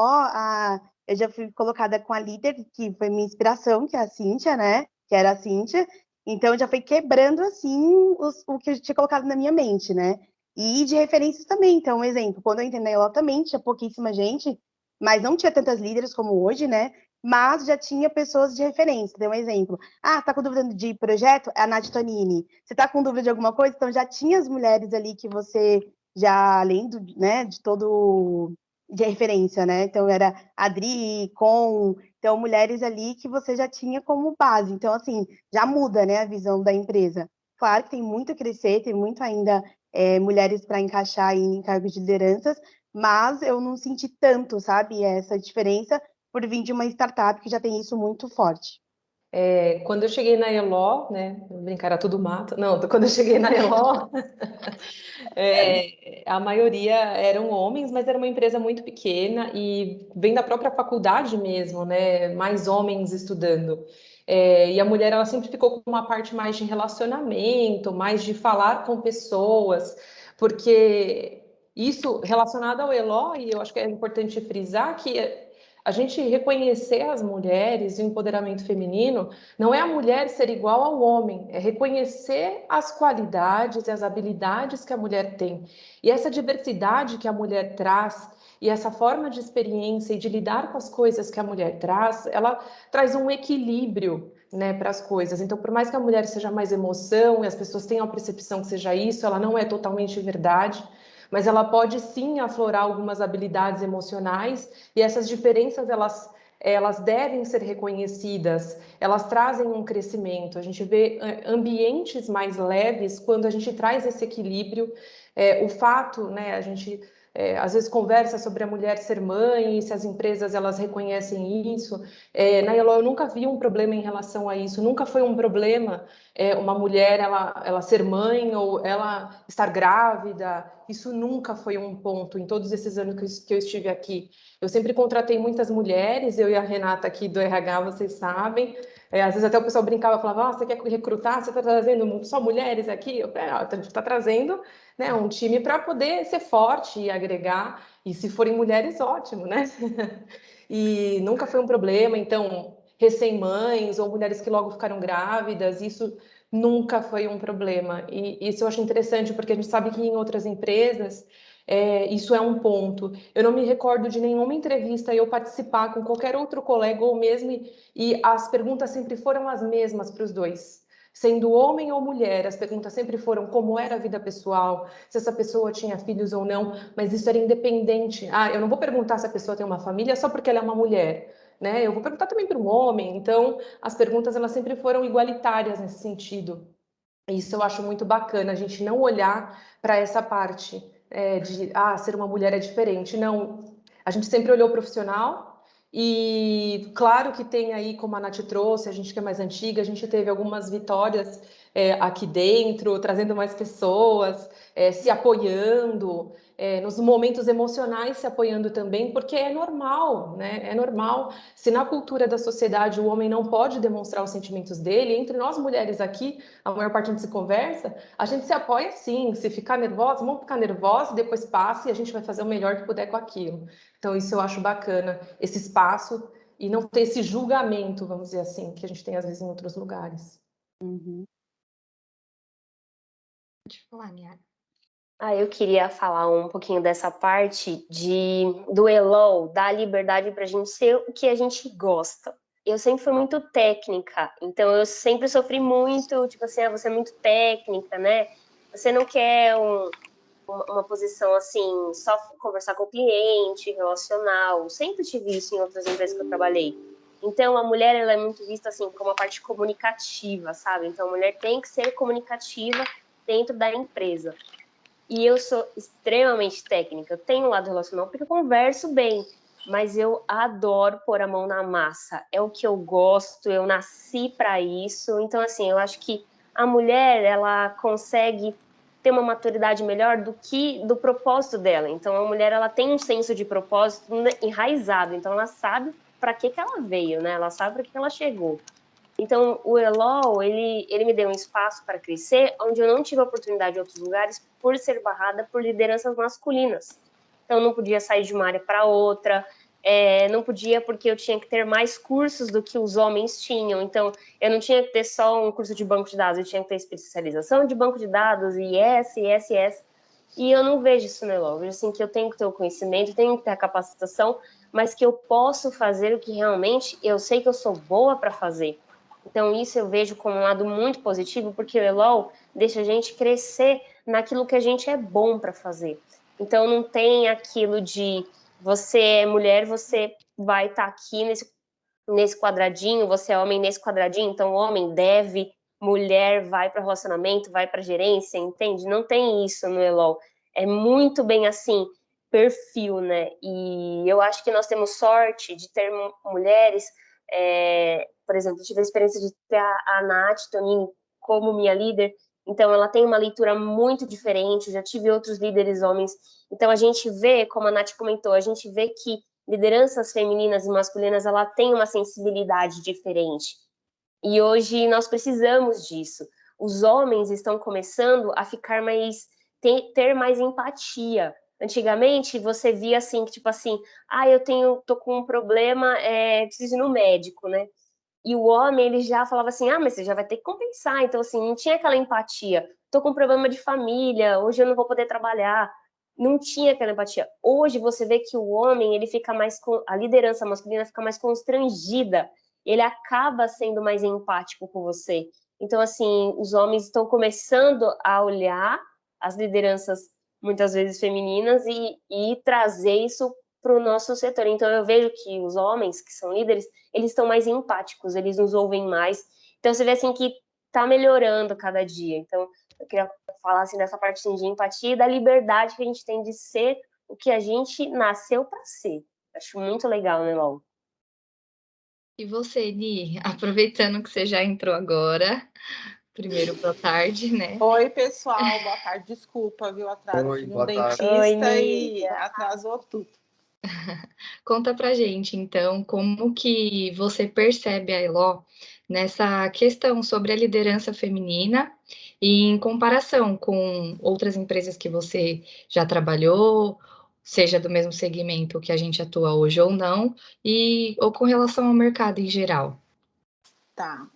eu já fui colocada com a líder, que foi minha inspiração, que é a Cíntia, né? Que era a Cíntia. Então, já foi quebrando, assim, o que eu tinha colocado na minha mente, né? E de referências também. Então, um exemplo, quando eu entrei na Elo também, tinha pouquíssima gente, mas não tinha tantas líderes como hoje, né? Mas já tinha pessoas de referência. Dei um exemplo. Ah, tá com dúvida de projeto? É a Nath Tonini. Você tá com dúvida de alguma coisa? Então, já tinha as mulheres ali que você já, além do, né, de todo de referência, né? Então, era Adri, Com, então, mulheres ali que você já tinha como base. Então, assim, já muda, né, a visão da empresa. Claro que tem muito a crescer, tem muito ainda mulheres para encaixar em cargos de lideranças, mas eu não senti tanto, sabe, essa diferença por vir de uma startup que já tem isso muito forte. Quando eu cheguei na Elo, né, brincar, era tudo mato. Não, quando eu cheguei na Elo, a maioria eram homens, mas era uma empresa muito pequena e vem da própria faculdade mesmo, né, mais homens estudando. E a mulher, ela sempre ficou com uma parte mais de relacionamento, mais de falar com pessoas, porque isso relacionado ao Elo, e eu acho que é importante frisar que a gente reconhecer as mulheres e o empoderamento feminino não é a mulher ser igual ao homem, é reconhecer as qualidades e as habilidades que a mulher tem. E essa diversidade que a mulher traz e essa forma de experiência e de lidar com as coisas que a mulher traz, ela traz um equilíbrio, né, para as coisas. Então, por mais que a mulher seja mais emoção e as pessoas tenham a percepção que seja isso, ela não é totalmente verdade, mas ela pode sim aflorar algumas habilidades emocionais e essas diferenças elas devem ser reconhecidas, elas trazem um crescimento. A gente vê ambientes mais leves quando a gente traz esse equilíbrio. O fato, né, a gente às vezes conversa sobre a mulher ser mãe, e se as empresas elas reconhecem isso. Na Elo eu nunca vi um problema em relação a isso, nunca foi um problema uma mulher ela ser mãe ou ela estar grávida. Isso nunca foi um ponto em todos esses anos que eu estive aqui. Eu sempre contratei muitas mulheres, eu e a Renata aqui do RH, vocês sabem. Às vezes até o pessoal brincava e falava, você quer recrutar? Você está trazendo só mulheres aqui? Eu falei, a gente está trazendo, né, um time para poder ser forte e agregar. E se forem mulheres, ótimo, né? E nunca foi um problema. Então, recém-mães ou mulheres que logo ficaram grávidas, isso nunca foi um problema. E isso eu acho interessante, porque a gente sabe que em outras empresas isso é um ponto. Eu não me recordo de nenhuma entrevista eu participar com qualquer outro colega ou mesmo, e as perguntas sempre foram as mesmas para os dois. Sendo homem ou mulher, as perguntas sempre foram como era a vida pessoal, se essa pessoa tinha filhos ou não, mas isso era independente. Eu não vou perguntar se a pessoa tem uma família só porque ela é uma mulher, né? Eu vou perguntar também para um homem. Então, as perguntas elas sempre foram igualitárias nesse sentido. Isso eu acho muito bacana, a gente não olhar para essa parte de ser uma mulher é diferente. Não, a gente sempre olhou profissional e claro que tem aí, como a Nath trouxe, a gente que é mais antiga, a gente teve algumas vitórias aqui dentro, trazendo mais pessoas, se apoiando, nos momentos emocionais se apoiando também, porque é normal, né? É normal. Se na cultura da sociedade o homem não pode demonstrar os sentimentos dele, entre nós mulheres aqui, a maior parte a gente se conversa, a gente se apoia sim. Se ficar nervosa, vamos ficar nervosa, depois passa e a gente vai fazer o melhor que puder com aquilo. Então, isso eu acho bacana, esse espaço e não ter esse julgamento, vamos dizer assim, que a gente tem às vezes em outros lugares. Uhum. Pode falar, Niara. Eu queria falar um pouquinho dessa parte do Elo, da liberdade para a gente ser o que a gente gosta. Eu sempre fui muito técnica, então eu sempre sofri muito, tipo assim, você é muito técnica, né? Você não quer uma posição assim, só conversar com o cliente, relacional. Sempre tive isso em outras empresas que eu trabalhei. Então, a mulher, ela é muito vista assim, como a parte comunicativa, sabe? Então, a mulher tem que ser comunicativa dentro da empresa. E eu sou extremamente técnica. Eu tenho um lado relacional porque eu converso bem, mas eu adoro pôr a mão na massa. É o que eu gosto, eu nasci para isso. Então, assim, eu acho que a mulher, ela consegue ter uma maturidade melhor do propósito dela. Então, a mulher, ela tem um senso de propósito enraizado. Então, ela sabe para que ela veio, né? Ela sabe para que ela chegou. Então, o Elo, ele me deu um espaço para crescer, onde eu não tive oportunidade em outros lugares por ser barrada por lideranças masculinas. Então, eu não podia sair de uma área para outra, não podia porque eu tinha que ter mais cursos do que os homens tinham. Então, eu não tinha que ter só um curso de banco de dados, eu tinha que ter especialização de banco de dados, IS. E eu não vejo isso no Elo. Eu vejo assim que eu tenho que ter o conhecimento, tenho que ter a capacitação, mas que eu posso fazer o que realmente eu sei que eu sou boa para fazer. Então, isso eu vejo como um lado muito positivo, porque o Elo deixa a gente crescer naquilo que a gente é bom para fazer. Então, não tem aquilo de você é mulher, você vai estar aqui nesse quadradinho, você é homem nesse quadradinho, então homem deve, mulher vai para relacionamento, vai para gerência, entende? Não tem isso no Elo. É muito bem assim, perfil, né? E eu acho que nós temos sorte de ter mulheres, por exemplo, eu tive a experiência de ter a Nath Tonini como minha líder, então ela tem uma leitura muito diferente, já tive outros líderes homens, então a gente vê, como a Nath comentou, a gente vê que lideranças femininas e masculinas, ela tem uma sensibilidade diferente. E hoje nós precisamos disso. Os homens estão começando a ficar mais, ter mais empatia. Antigamente, você via assim, que tipo assim, tô com um problema, preciso ir no médico, né? E o homem, ele já falava assim, mas você já vai ter que compensar. Então, assim, não tinha aquela empatia. Tô com um problema de família, hoje eu não vou poder trabalhar. Não tinha aquela empatia. Hoje você vê que o homem, ele fica mais, a liderança masculina fica mais constrangida. Ele acaba sendo mais empático com você. Então, assim, os homens estão começando a olhar as lideranças, muitas vezes femininas, e trazer isso para o nosso setor. Então, eu vejo que os homens que são líderes, eles estão mais empáticos, eles nos ouvem mais. Então, você vê assim que está melhorando cada dia. Então, eu queria falar assim dessa parte assim, de empatia e da liberdade que a gente tem de ser o que a gente nasceu para ser. Acho muito legal, né, Lau? E você, Ni, aproveitando que você já entrou agora, primeiro boa tarde, né? Oi, pessoal, boa tarde. Desculpa, viu, atraso. Oi, Tive um boa tarde. dentista Oi, e atrasou tudo. Conta pra gente, então, como que você percebe a Elo nessa questão sobre a liderança feminina e em comparação com outras empresas que você já trabalhou, seja do mesmo segmento que a gente atua hoje ou não, ou com relação ao mercado em geral. Tá.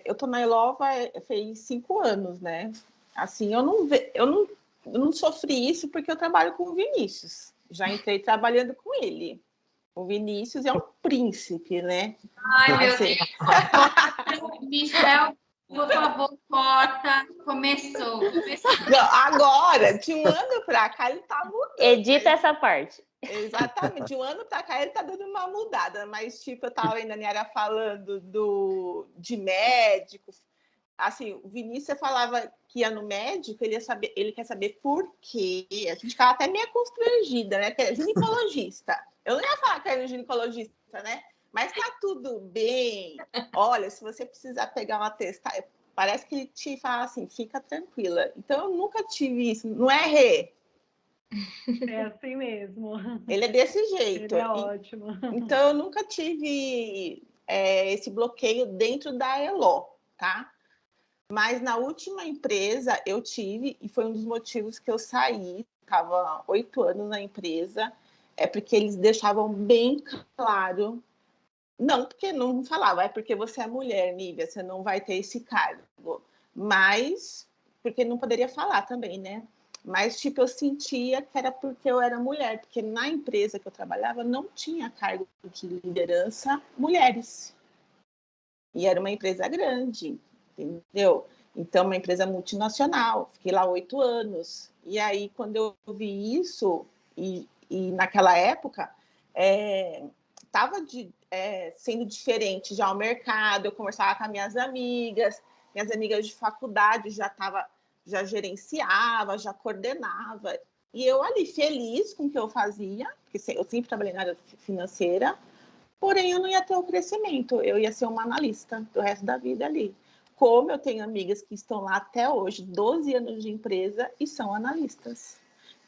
Eu tô na Elova fez 5 anos, né? Assim, eu não sofri isso porque eu trabalho com o Vinícius. Já entrei trabalhando com ele. O Vinícius é um príncipe, né? Ai, meu Assim, Deus. Michel, por favor, corta. Começou. agora, de um ano para cá, ele tá mudando. Edita essa parte. Exatamente, de um ano para cá ele tá dando uma mudada, mas tipo, eu tava ainda Niara falando de médico. Assim, o Vinícius falava que ia no médico, ele quer saber por quê. A gente ficava até meio constrangida, né? Porque é ginecologista. Eu não ia falar que era ginecologista, né? Mas tá tudo bem. Olha, se você precisar pegar uma atestado, parece que ele te fala assim, fica tranquila. Então, eu nunca tive isso. Não é, Rê? É assim mesmo. Ele é desse jeito. Ele é ótimo. Então, eu nunca tive esse bloqueio dentro da Elo, tá? Mas na última empresa eu tive, e foi um dos motivos que eu saí, estava 8 anos na empresa, porque eles deixavam bem claro, não porque não falava, é porque você é mulher, Nívia, você não vai ter esse cargo, mas porque não poderia falar também, né? Mas, tipo, eu sentia que era porque eu era mulher, porque na empresa que eu trabalhava não tinha cargo de liderança mulheres. E era uma empresa grande, entendeu? Então, uma empresa multinacional. Fiquei lá 8 anos. E aí, quando eu vi isso, e naquela época, estava sendo diferente já o mercado. Eu conversava com as minhas amigas de faculdade já gerenciava, já coordenava. E eu ali, feliz com o que eu fazia, porque eu sempre trabalhei na área financeira, porém eu não ia ter o crescimento, eu ia ser uma analista do resto da vida ali. Como eu tenho amigas que estão lá até hoje, 12 anos de empresa, e são analistas.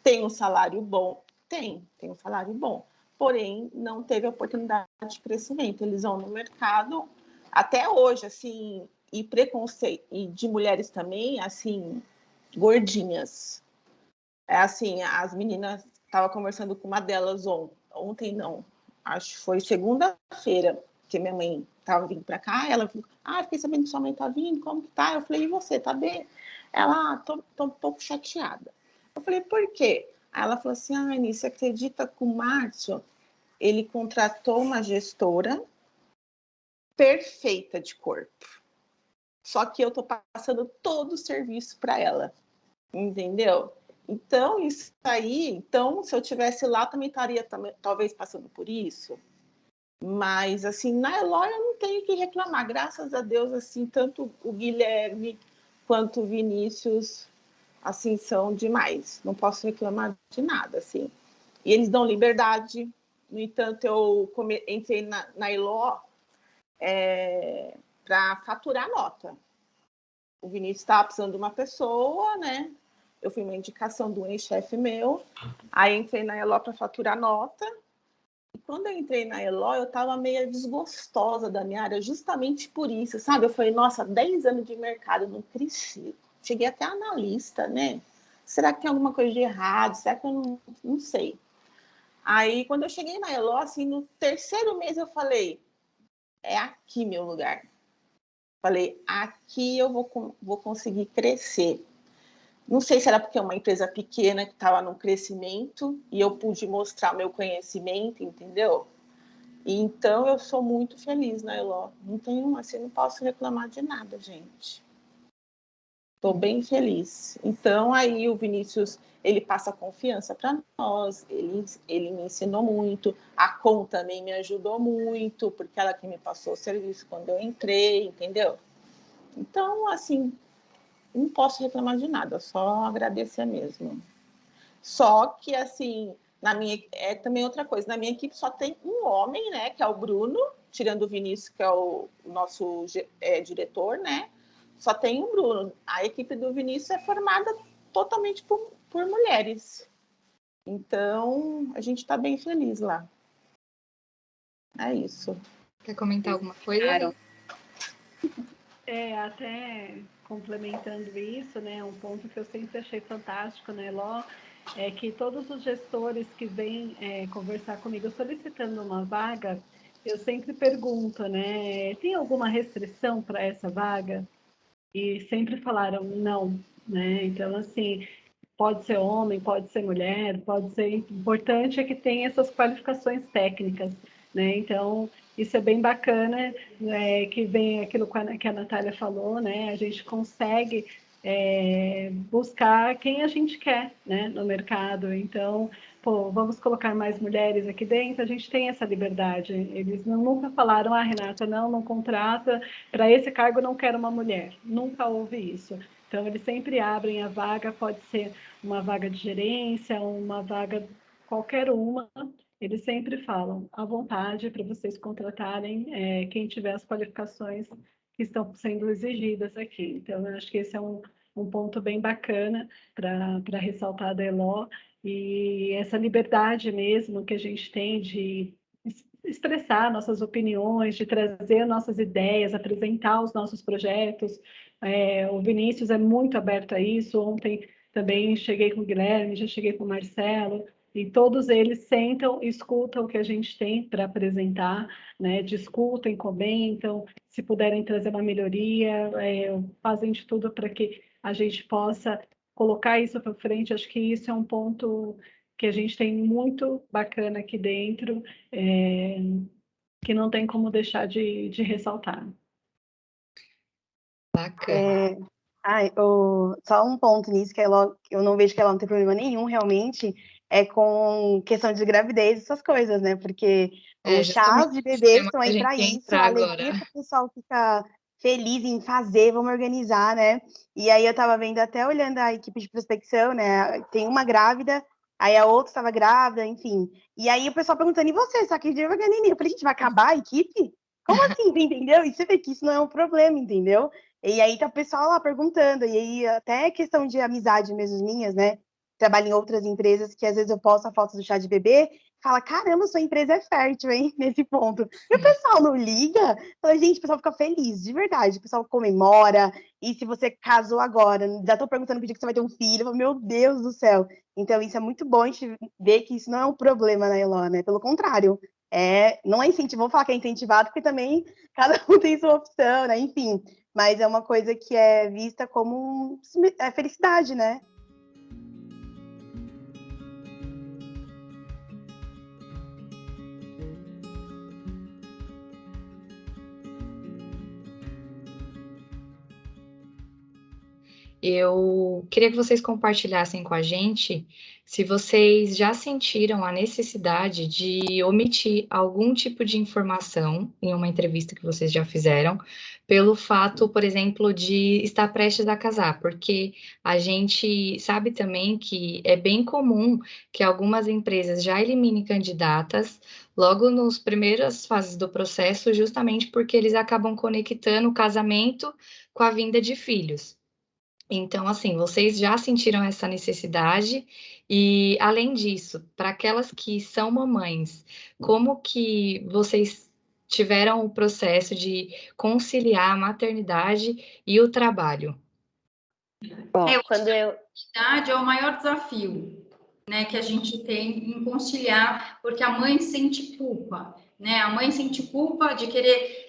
Tem um salário bom? Tem um salário bom. Porém, não teve oportunidade de crescimento. Eles vão no mercado, até hoje, assim, e preconceito, e de mulheres também, assim, gordinhas. Assim, as meninas, estava conversando com uma delas ontem não, acho que foi segunda-feira, que minha mãe estava vindo para cá, ela falou, fiquei sabendo que sua mãe está vindo, como que tá? Eu falei, e você, tá bem? Ela, tô um pouco chateada. Eu falei, por quê? Aí ela falou assim, Anny, você acredita que o Márcio, ele contratou uma gestora perfeita de corpo, só que eu tô passando todo o serviço para ela, entendeu? Então, isso aí, então, se eu tivesse lá, também estaria talvez passando por isso. Mas, assim, na Eloy eu não tenho que reclamar. Graças a Deus, assim, tanto o Guilherme quanto o Vinícius, assim, são demais. Não posso reclamar de nada, assim. E eles dão liberdade. No entanto, eu entrei na Eloy para faturar nota. O Vinícius estava precisando de uma pessoa, né? Eu fui uma indicação do ex-chefe meu. Aí entrei na Eloy para faturar nota. E quando eu entrei na Eloy, eu estava meio desgostosa da minha área, justamente por isso, sabe? Eu falei, nossa, 10 anos de mercado, eu não cresci. Cheguei até analista, né? Será que tem alguma coisa de errado? Será que eu não sei? Aí, quando eu cheguei na Eloy, assim, no terceiro mês, eu falei, é aqui meu lugar. Falei, aqui eu vou conseguir crescer. Não sei se era porque é uma empresa pequena que estava no crescimento e eu pude mostrar meu conhecimento, entendeu? E, então, eu sou muito feliz na Eloy. Não tenho, assim, não posso reclamar de nada, gente. Estou bem feliz. Então, aí o Vinícius, ele passa confiança para nós, ele me ensinou muito, a Com também me ajudou muito, porque ela que me passou o serviço quando eu entrei, entendeu? Então, assim, não posso reclamar de nada, só agradecer mesmo. Só que, assim, também outra coisa, na minha equipe só tem um homem, né, que é o Bruno, tirando o Vinícius, que é o nosso diretor, né, só tem o Bruno. A equipe do Vinícius é formada totalmente por mulheres. Então, a gente está bem feliz lá. É isso. Quer comentar alguma coisa? Claro. Até complementando isso, né, um ponto que eu sempre achei fantástico na Eloy é que todos os gestores que vêm conversar comigo solicitando uma vaga, eu sempre pergunto, né, tem alguma restrição para essa vaga? E sempre falaram não, né? Então, assim, pode ser homem, pode ser mulher, pode ser importante é que tenha essas qualificações técnicas, né? Então, isso é bem bacana, que vem aquilo que a Natália falou, né? A gente consegue buscar quem a gente quer, né, no mercado. Então, vamos colocar mais mulheres aqui dentro, a gente tem essa liberdade. Eles nunca falaram, Renata, não contrata, para esse cargo não quero uma mulher. Nunca houve isso. Então, eles sempre abrem a vaga, pode ser uma vaga de gerência, uma vaga, qualquer uma, eles sempre falam à vontade para vocês contratarem quem tiver as qualificações que estão sendo exigidas aqui. Então, eu acho que esse é um ponto bem bacana para ressaltar da Eloy, e essa liberdade mesmo que a gente tem de expressar nossas opiniões, de trazer nossas ideias, apresentar os nossos projetos. O Vinícius é muito aberto a isso. Ontem também cheguei com o Guilherme, já cheguei com o Marcelo, e todos eles sentam e escutam o que a gente tem para apresentar, né? Discutem, comentam, se puderem trazer uma melhoria, fazem de tudo para que a gente possa colocar isso para frente. Acho que isso é um ponto que a gente tem muito bacana aqui dentro, que não tem como deixar de ressaltar. Bacana. Só um ponto nisso, que eu não vejo que ela não tem problema nenhum, realmente, com questão de gravidez, essas coisas, né? Porque os chás de bebê estão aí para isso, a alegria que o pessoal fica feliz em fazer, vamos organizar, né? E aí eu estava vendo, até olhando a equipe de prospecção, né? Tem uma grávida, aí a outra estava grávida, enfim. E aí o pessoal perguntando, e você, só que de organizar? Eu falei, gente, vai acabar a equipe? Como assim, entendeu? E você vê que isso não é um problema, entendeu? E aí tá o pessoal lá perguntando, e aí até questão de amizade mesmo minhas, né? Trabalho em outras empresas que às vezes eu posto a foto do chá de bebê, fala, caramba, sua empresa é fértil, hein, nesse ponto. E o pessoal não liga? Fala, gente, o pessoal fica feliz, de verdade. O pessoal comemora. E se você casou agora, já tô perguntando que dia que você vai ter um filho. Eu falo, meu Deus do céu. Então, isso é muito bom a gente ver que isso não é um problema na Elo, né? Pelo contrário, não é incentivo, vou falar que é incentivado, porque também cada um tem sua opção, né? Enfim, mas é uma coisa que é vista como felicidade, né? Eu queria que vocês compartilhassem com a gente se vocês já sentiram a necessidade de omitir algum tipo de informação em uma entrevista que vocês já fizeram, pelo fato, por exemplo, de estar prestes a casar, porque a gente sabe também que é bem comum que algumas empresas já eliminem candidatas logo nas primeiras fases do processo, justamente porque eles acabam conectando o casamento com a vinda de filhos. Então, assim, vocês já sentiram essa necessidade e, além disso, para aquelas que são mamães, como que vocês tiveram o processo de conciliar a maternidade e o trabalho? Bom, Eu acho que a maternidade é o maior desafio, né, que a gente tem em conciliar, porque a mãe sente culpa, né? A mãe sente culpa de querer,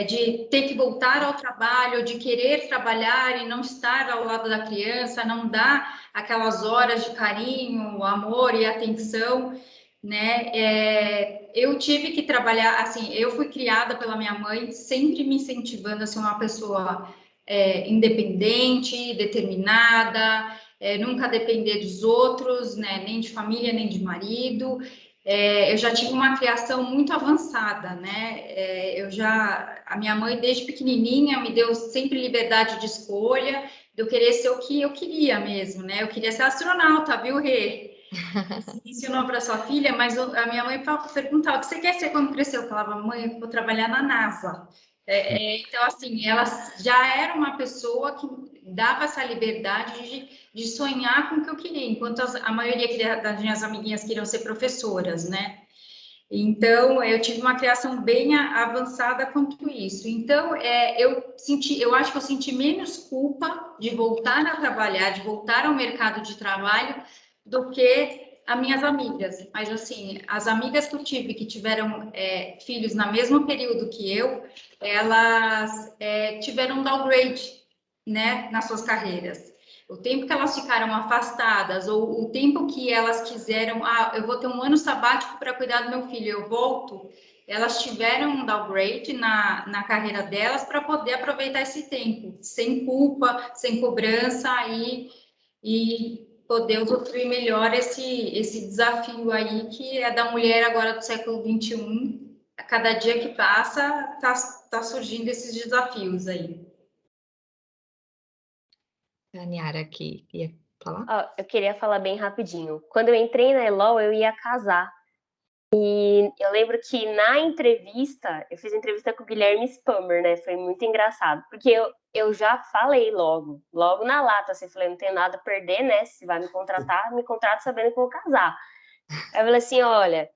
de ter que voltar ao trabalho, de querer trabalhar e não estar ao lado da criança, não dar aquelas horas de carinho, amor e atenção, né? Eu tive que trabalhar, assim, eu fui criada pela minha mãe, sempre me incentivando a ser uma pessoa independente, determinada, nunca depender dos outros, né, nem de família, nem de marido. Eu já tive uma criação muito avançada, né? A minha mãe, desde pequenininha, me deu sempre liberdade de escolha, de eu querer ser o que eu queria mesmo, né? Eu queria ser astronauta, viu, Rê? Você ensinou para sua filha, mas a minha mãe perguntava: o que você quer ser quando crescer? Eu falava: mãe, eu vou trabalhar na NASA. Então, assim, ela já era uma pessoa que dava essa liberdade de sonhar com o que eu queria, enquanto a maioria das minhas amiguinhas queriam ser professoras, né? Então, eu tive uma criação bem avançada quanto isso. Então, eu acho que eu senti menos culpa de voltar a trabalhar, de voltar ao mercado de trabalho, do que as minhas amigas. Mas, assim, as amigas que eu tive, que tiveram filhos no mesmo período que eu, elas tiveram um downgrade, né, nas suas carreiras. O tempo que elas ficaram afastadas, ou o tempo que elas quiseram, eu vou ter um ano sabático para cuidar do meu filho, eu volto, elas tiveram um downgrade na carreira delas para poder aproveitar esse tempo, sem culpa, sem cobrança, e poder usufruir melhor esse desafio aí, que é da mulher agora do século XXI. A cada dia que passa, tá surgindo esses desafios aí. A Niara aqui ia falar? Eu queria falar bem rapidinho. Quando eu entrei na Elo, eu ia casar. E eu lembro que na entrevista, eu fiz entrevista com o Guilherme Spammer, né? Foi muito engraçado, porque eu já falei logo na lata, assim, falei, não tenho nada a perder, né? Se vai me contratar, me contrata sabendo que eu vou casar. Aí eu falei assim, olha,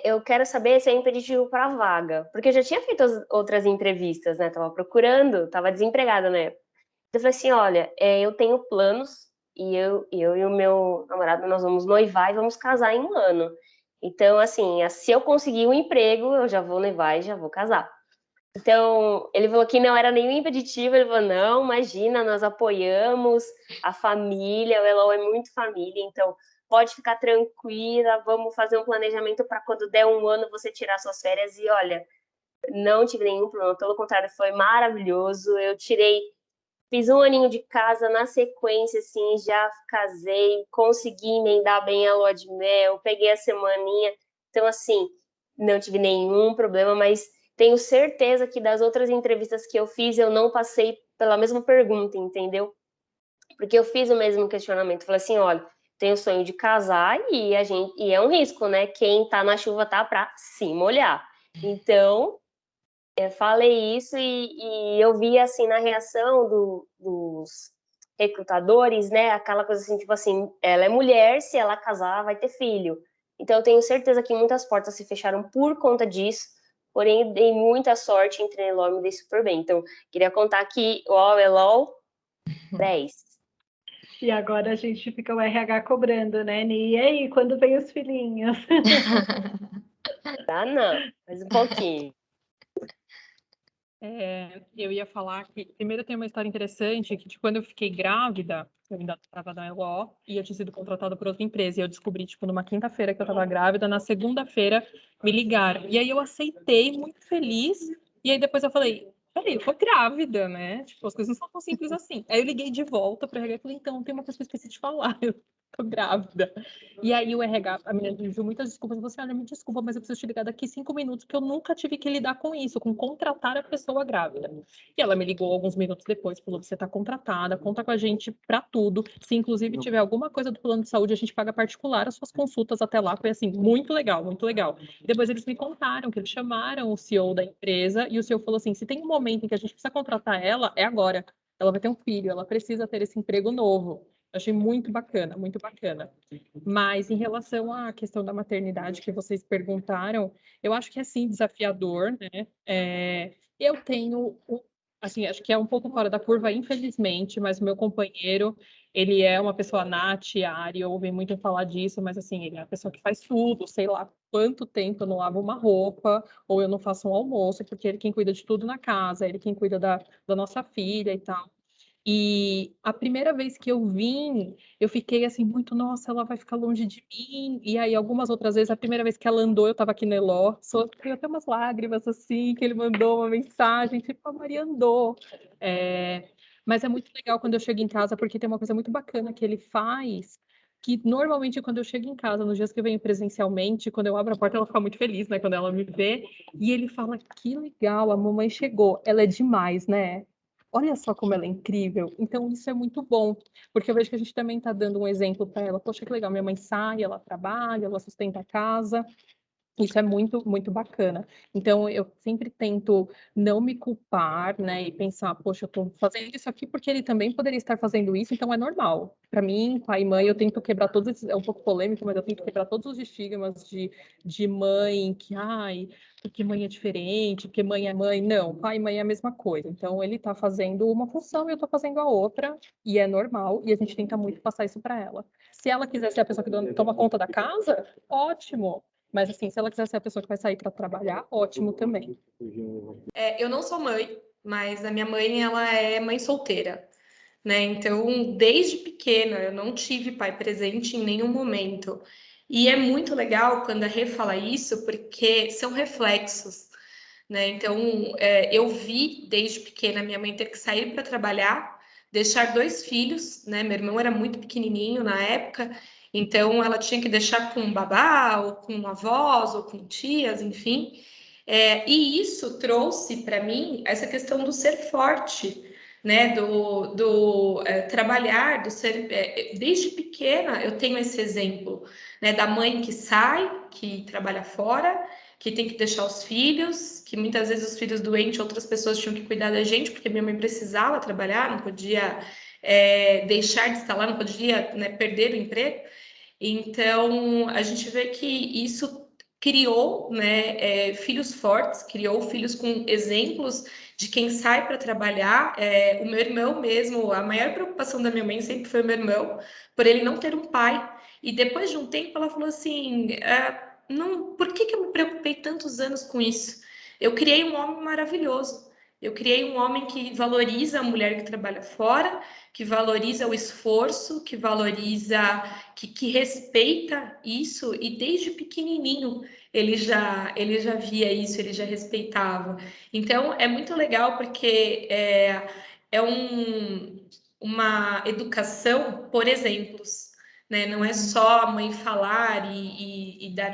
eu quero saber se é impeditivo para vaga, porque eu já tinha feito outras entrevistas, né? Tava procurando, tava desempregada na época. Eu falei assim, olha, eu tenho planos e eu e o meu namorado, nós vamos noivar e vamos casar em um ano. Então, assim, se eu conseguir um emprego, eu já vou noivar e já vou casar. Então, ele falou que não era nenhum impeditivo, ele falou, não, imagina, nós apoiamos a família, o Elo é muito família, então pode ficar tranquila, vamos fazer um planejamento para quando der um ano você tirar suas férias. E olha, não tive nenhum problema, pelo contrário, foi maravilhoso. Fiz um aninho de casa na sequência, assim, já casei, consegui emendar bem a lua de mel, peguei a semaninha. Então, assim, não tive nenhum problema, mas tenho certeza que das outras entrevistas que eu fiz, eu não passei pela mesma pergunta, entendeu? Porque eu fiz o mesmo questionamento. Falei assim, olha, tenho o sonho de casar e é um risco, né? Quem tá na chuva tá pra se molhar. Então, eu falei isso e eu vi, assim, na reação dos recrutadores, né, aquela coisa assim, tipo assim, ela é mulher, se ela casar, vai ter filho. Então, eu tenho certeza que muitas portas se fecharam por conta disso, porém, dei muita sorte, entrei na Elol e me dei super bem. Então, queria contar aqui, o Elol 10. E agora a gente fica o RH cobrando, né, Ni? E aí, quando vem os filhinhos? Tá, não, mas um pouquinho. Eu ia falar que, primeiro, tem uma história interessante, que quando eu fiquei grávida, eu ainda estava na ELO, e eu tinha sido contratada por outra empresa, e eu descobri, numa quinta-feira que eu estava grávida, na segunda-feira me ligaram. E aí eu aceitei, muito feliz, e aí depois eu falei, peraí, eu tô grávida, né? As coisas não são tão simples assim. Aí eu liguei de volta para o RH e falei, então, tem uma coisa que eu esqueci de falar, eu tô grávida. E aí o RH, a menina pediu muitas desculpas, você, olha, me desculpa, mas eu preciso te ligar daqui 5 minutos, porque eu nunca tive que lidar com isso, com contratar a pessoa grávida. E ela me ligou alguns minutos depois, falou, você tá contratada, conta com a gente pra tudo, se inclusive tiver alguma coisa do plano de saúde, a gente paga particular as suas consultas até lá, foi assim, muito legal, muito legal. Depois eles me contaram que eles chamaram o CEO da empresa, e o CEO falou assim, se tem um momento em que a gente precisa contratar ela, é agora. Ela vai ter um filho, ela precisa ter esse emprego novo. Achei muito bacana, muito bacana. Mas em relação à questão da maternidade que vocês perguntaram, eu acho que é sim desafiador, né? Eu tenho, assim, acho que é um pouco fora da curva, infelizmente, mas o meu companheiro, ele é uma pessoa nath, área, ouvi muito falar disso, mas assim, ele é uma pessoa que faz tudo, sei lá quanto tempo eu não lavo uma roupa, ou eu não faço um almoço, porque ele é quem cuida de tudo na casa, ele é quem cuida da nossa filha e tal. E a primeira vez que eu vim, eu fiquei assim muito, nossa, ela vai ficar longe de mim. E aí, algumas outras vezes, a primeira vez que ela andou, eu estava aqui no Eló, sofri até umas lágrimas assim, que ele mandou uma mensagem, tipo, a Maria andou. Mas é muito legal quando eu chego em casa, porque tem uma coisa muito bacana que ele faz, que normalmente quando eu chego em casa, nos dias que eu venho presencialmente, quando eu abro a porta, ela fica muito feliz, né, quando ela me vê, e ele fala, que legal, a mamãe chegou, ela é demais, né? Olha só como ela é incrível. Então, isso é muito bom, porque eu vejo que a gente também está dando um exemplo para ela. Poxa, que legal, minha mãe sai, ela trabalha, ela sustenta a casa. Isso é muito, muito bacana. Então, eu sempre tento não me culpar, né, e pensar, poxa, eu estou fazendo isso aqui porque ele também poderia estar fazendo isso, então é normal. Para mim, pai e mãe, eu tento quebrar todos esses, é um pouco polêmico, mas eu tento quebrar todos os estigmas de mãe, que, ai, porque mãe é diferente, porque mãe é mãe. Não, pai e mãe é a mesma coisa. Então, ele está fazendo uma função e eu estou fazendo a outra, e é normal, e a gente tenta muito passar isso para ela. Se ela quiser ser a pessoa que toma conta da casa, ótimo. Mas, assim, se ela quiser ser a pessoa que vai sair para trabalhar, ótimo também. Eu não sou mãe, mas a minha mãe, ela é mãe solteira, né? Então, desde pequena, eu não tive pai presente em nenhum momento. E é muito legal quando a Rê fala isso, porque são reflexos, né? Então, eu vi desde pequena minha mãe ter que sair para trabalhar, deixar 2 filhos, né? Meu irmão era muito pequenininho na época, então ela tinha que deixar com babá, ou com avós, ou com tias, enfim. E isso trouxe para mim essa questão do ser forte, né? Do trabalhar, do ser. Desde pequena eu tenho esse exemplo, né? Da mãe que sai, que trabalha fora, que tem que deixar os filhos, que muitas vezes os filhos doentes, outras pessoas tinham que cuidar da gente, porque minha mãe precisava trabalhar, não podia deixar de estar lá, não podia, né, perder o emprego. Então, a gente vê que isso criou, né, filhos fortes, criou filhos com exemplos de quem sai para trabalhar. O meu irmão mesmo, a maior preocupação da minha mãe sempre foi o meu irmão, por ele não ter um pai. E depois de um tempo, ela falou assim: não, por que eu me preocupei tantos anos com isso? Eu criei um homem maravilhoso. Eu criei um homem que valoriza a mulher que trabalha fora, que valoriza o esforço, que valoriza, que respeita isso, e desde pequenininho ele já via isso, ele já respeitava. Então é muito legal porque uma educação por exemplos, né? Não é só a mãe falar e dar,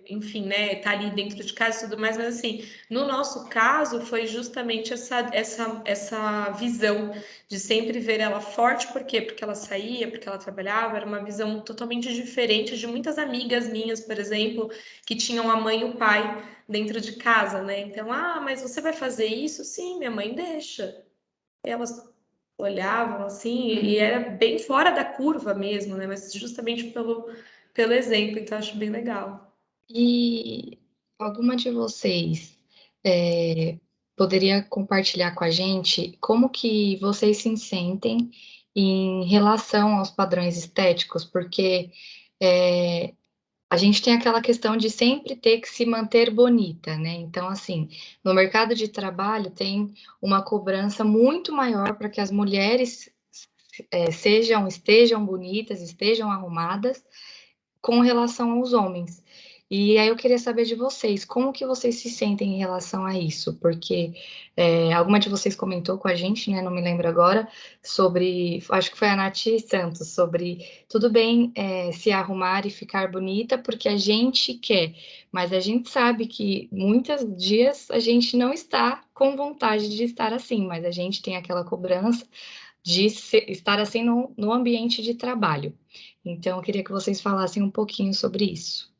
enfim, né? Tá ali dentro de casa e tudo mais, mas assim, no nosso caso foi justamente essa visão de sempre ver ela forte, por quê? Porque ela saía, porque ela trabalhava, era uma visão totalmente diferente de muitas amigas minhas, por exemplo, que tinham a mãe e o pai dentro de casa, né? Então, mas você vai fazer isso? Sim, minha mãe deixa. Elas olhavam assim, e era bem fora da curva mesmo, né? Mas justamente pelo exemplo, então acho bem legal. E alguma de vocês poderia compartilhar com a gente como que vocês se sentem em relação aos padrões estéticos? Porque a gente tem aquela questão de sempre ter que se manter bonita, né? Então, assim, no mercado de trabalho tem uma cobrança muito maior para que as mulheres estejam bonitas, estejam arrumadas, com relação aos homens. E aí eu queria saber de vocês, como que vocês se sentem em relação a isso? Porque alguma de vocês comentou com a gente, né? Não me lembro agora, sobre, acho que foi a Nath Santos, sobre tudo bem se arrumar e ficar bonita, porque a gente quer, mas a gente sabe que muitos dias a gente não está com vontade de estar assim, mas a gente tem aquela cobrança de estar assim no ambiente de trabalho. Então, eu queria que vocês falassem um pouquinho sobre isso.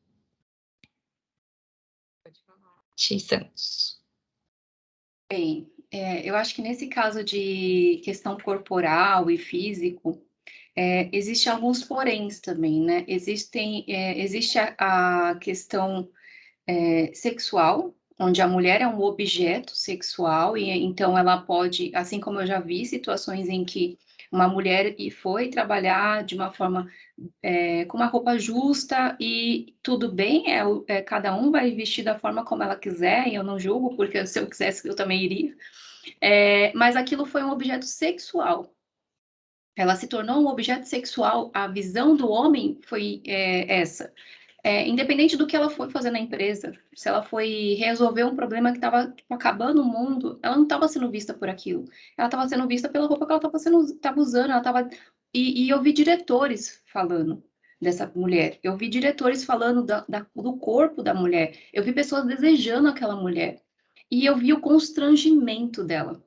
Pode falar. Ti Santos. Bem, eu acho que nesse caso de questão corporal e físico, existe alguns poréns também, né? Existe a questão sexual, onde a mulher é um objeto sexual, e então ela pode, assim como eu já vi situações em que uma mulher foi trabalhar de uma forma com uma roupa justa e tudo bem, cada um vai vestir da forma como ela quiser, e eu não julgo, porque se eu quisesse eu também iria, mas aquilo foi um objeto sexual. Ela se tornou um objeto sexual, a visão do homem foi essa. Independente do que ela foi fazer na empresa, se ela foi resolver um problema que estava acabando o mundo, ela não estava sendo vista por aquilo. Ela estava sendo vista pela roupa que ela estava usando. E eu vi diretores falando dessa mulher. Eu vi diretores falando do corpo da mulher. Eu vi pessoas desejando aquela mulher. E eu vi o constrangimento dela.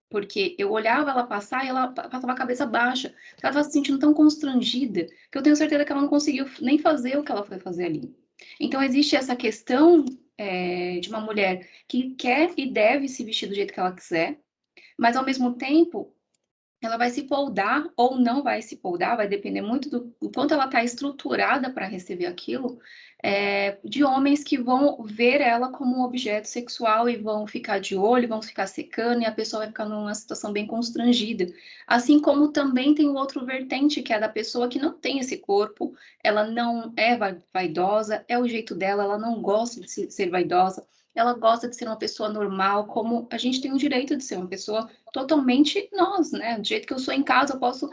Porque eu olhava ela passar e ela passava a cabeça baixa. Ela estava se sentindo tão constrangida que eu tenho certeza que ela não conseguiu nem fazer o que ela foi fazer ali. Então, existe essa questão de uma mulher que quer e deve se vestir do jeito que ela quiser, mas, ao mesmo tempo, ela vai se poldar ou não vai se poldar, vai depender muito do quanto ela está estruturada para receber aquilo, de homens que vão ver ela como um objeto sexual e vão ficar de olho, vão ficar secando, e a pessoa vai ficar numa situação bem constrangida. Assim como também tem o outro vertente, que é da pessoa que não tem esse corpo, ela não é vaidosa, é o jeito dela, ela não gosta de ser vaidosa, ela gosta de ser uma pessoa normal, como a gente tem o direito de ser uma pessoa totalmente nós, né? Do jeito que eu sou em casa, eu posso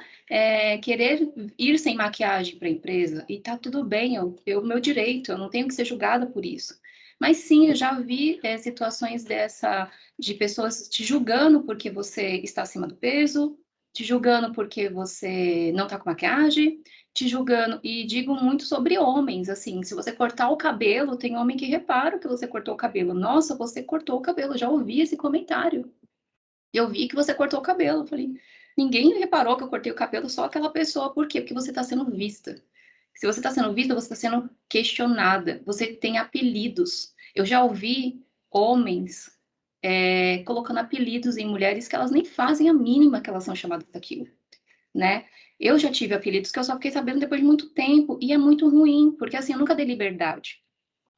querer ir sem maquiagem para a empresa, e tá tudo bem, meu direito, eu não tenho que ser julgada por isso. Mas sim, eu já vi situações de pessoas te julgando porque você está acima do peso, te julgando porque você não tá com maquiagem, te julgando, e digo muito sobre homens, assim, se você cortar o cabelo, tem homem que repara que você cortou o cabelo. Nossa, você cortou o cabelo, já ouvi esse comentário. Eu vi que você cortou o cabelo. Eu falei, ninguém reparou que eu cortei o cabelo, só aquela pessoa. Por quê? Porque você está sendo vista. Se você está sendo vista, você está sendo questionada. Você tem apelidos. Eu já ouvi homens colocando apelidos em mulheres que elas nem fazem a mínima que elas são chamadas daquilo, né? Eu já tive apelidos que eu só fiquei sabendo depois de muito tempo, e é muito ruim, porque assim, eu nunca dei liberdade.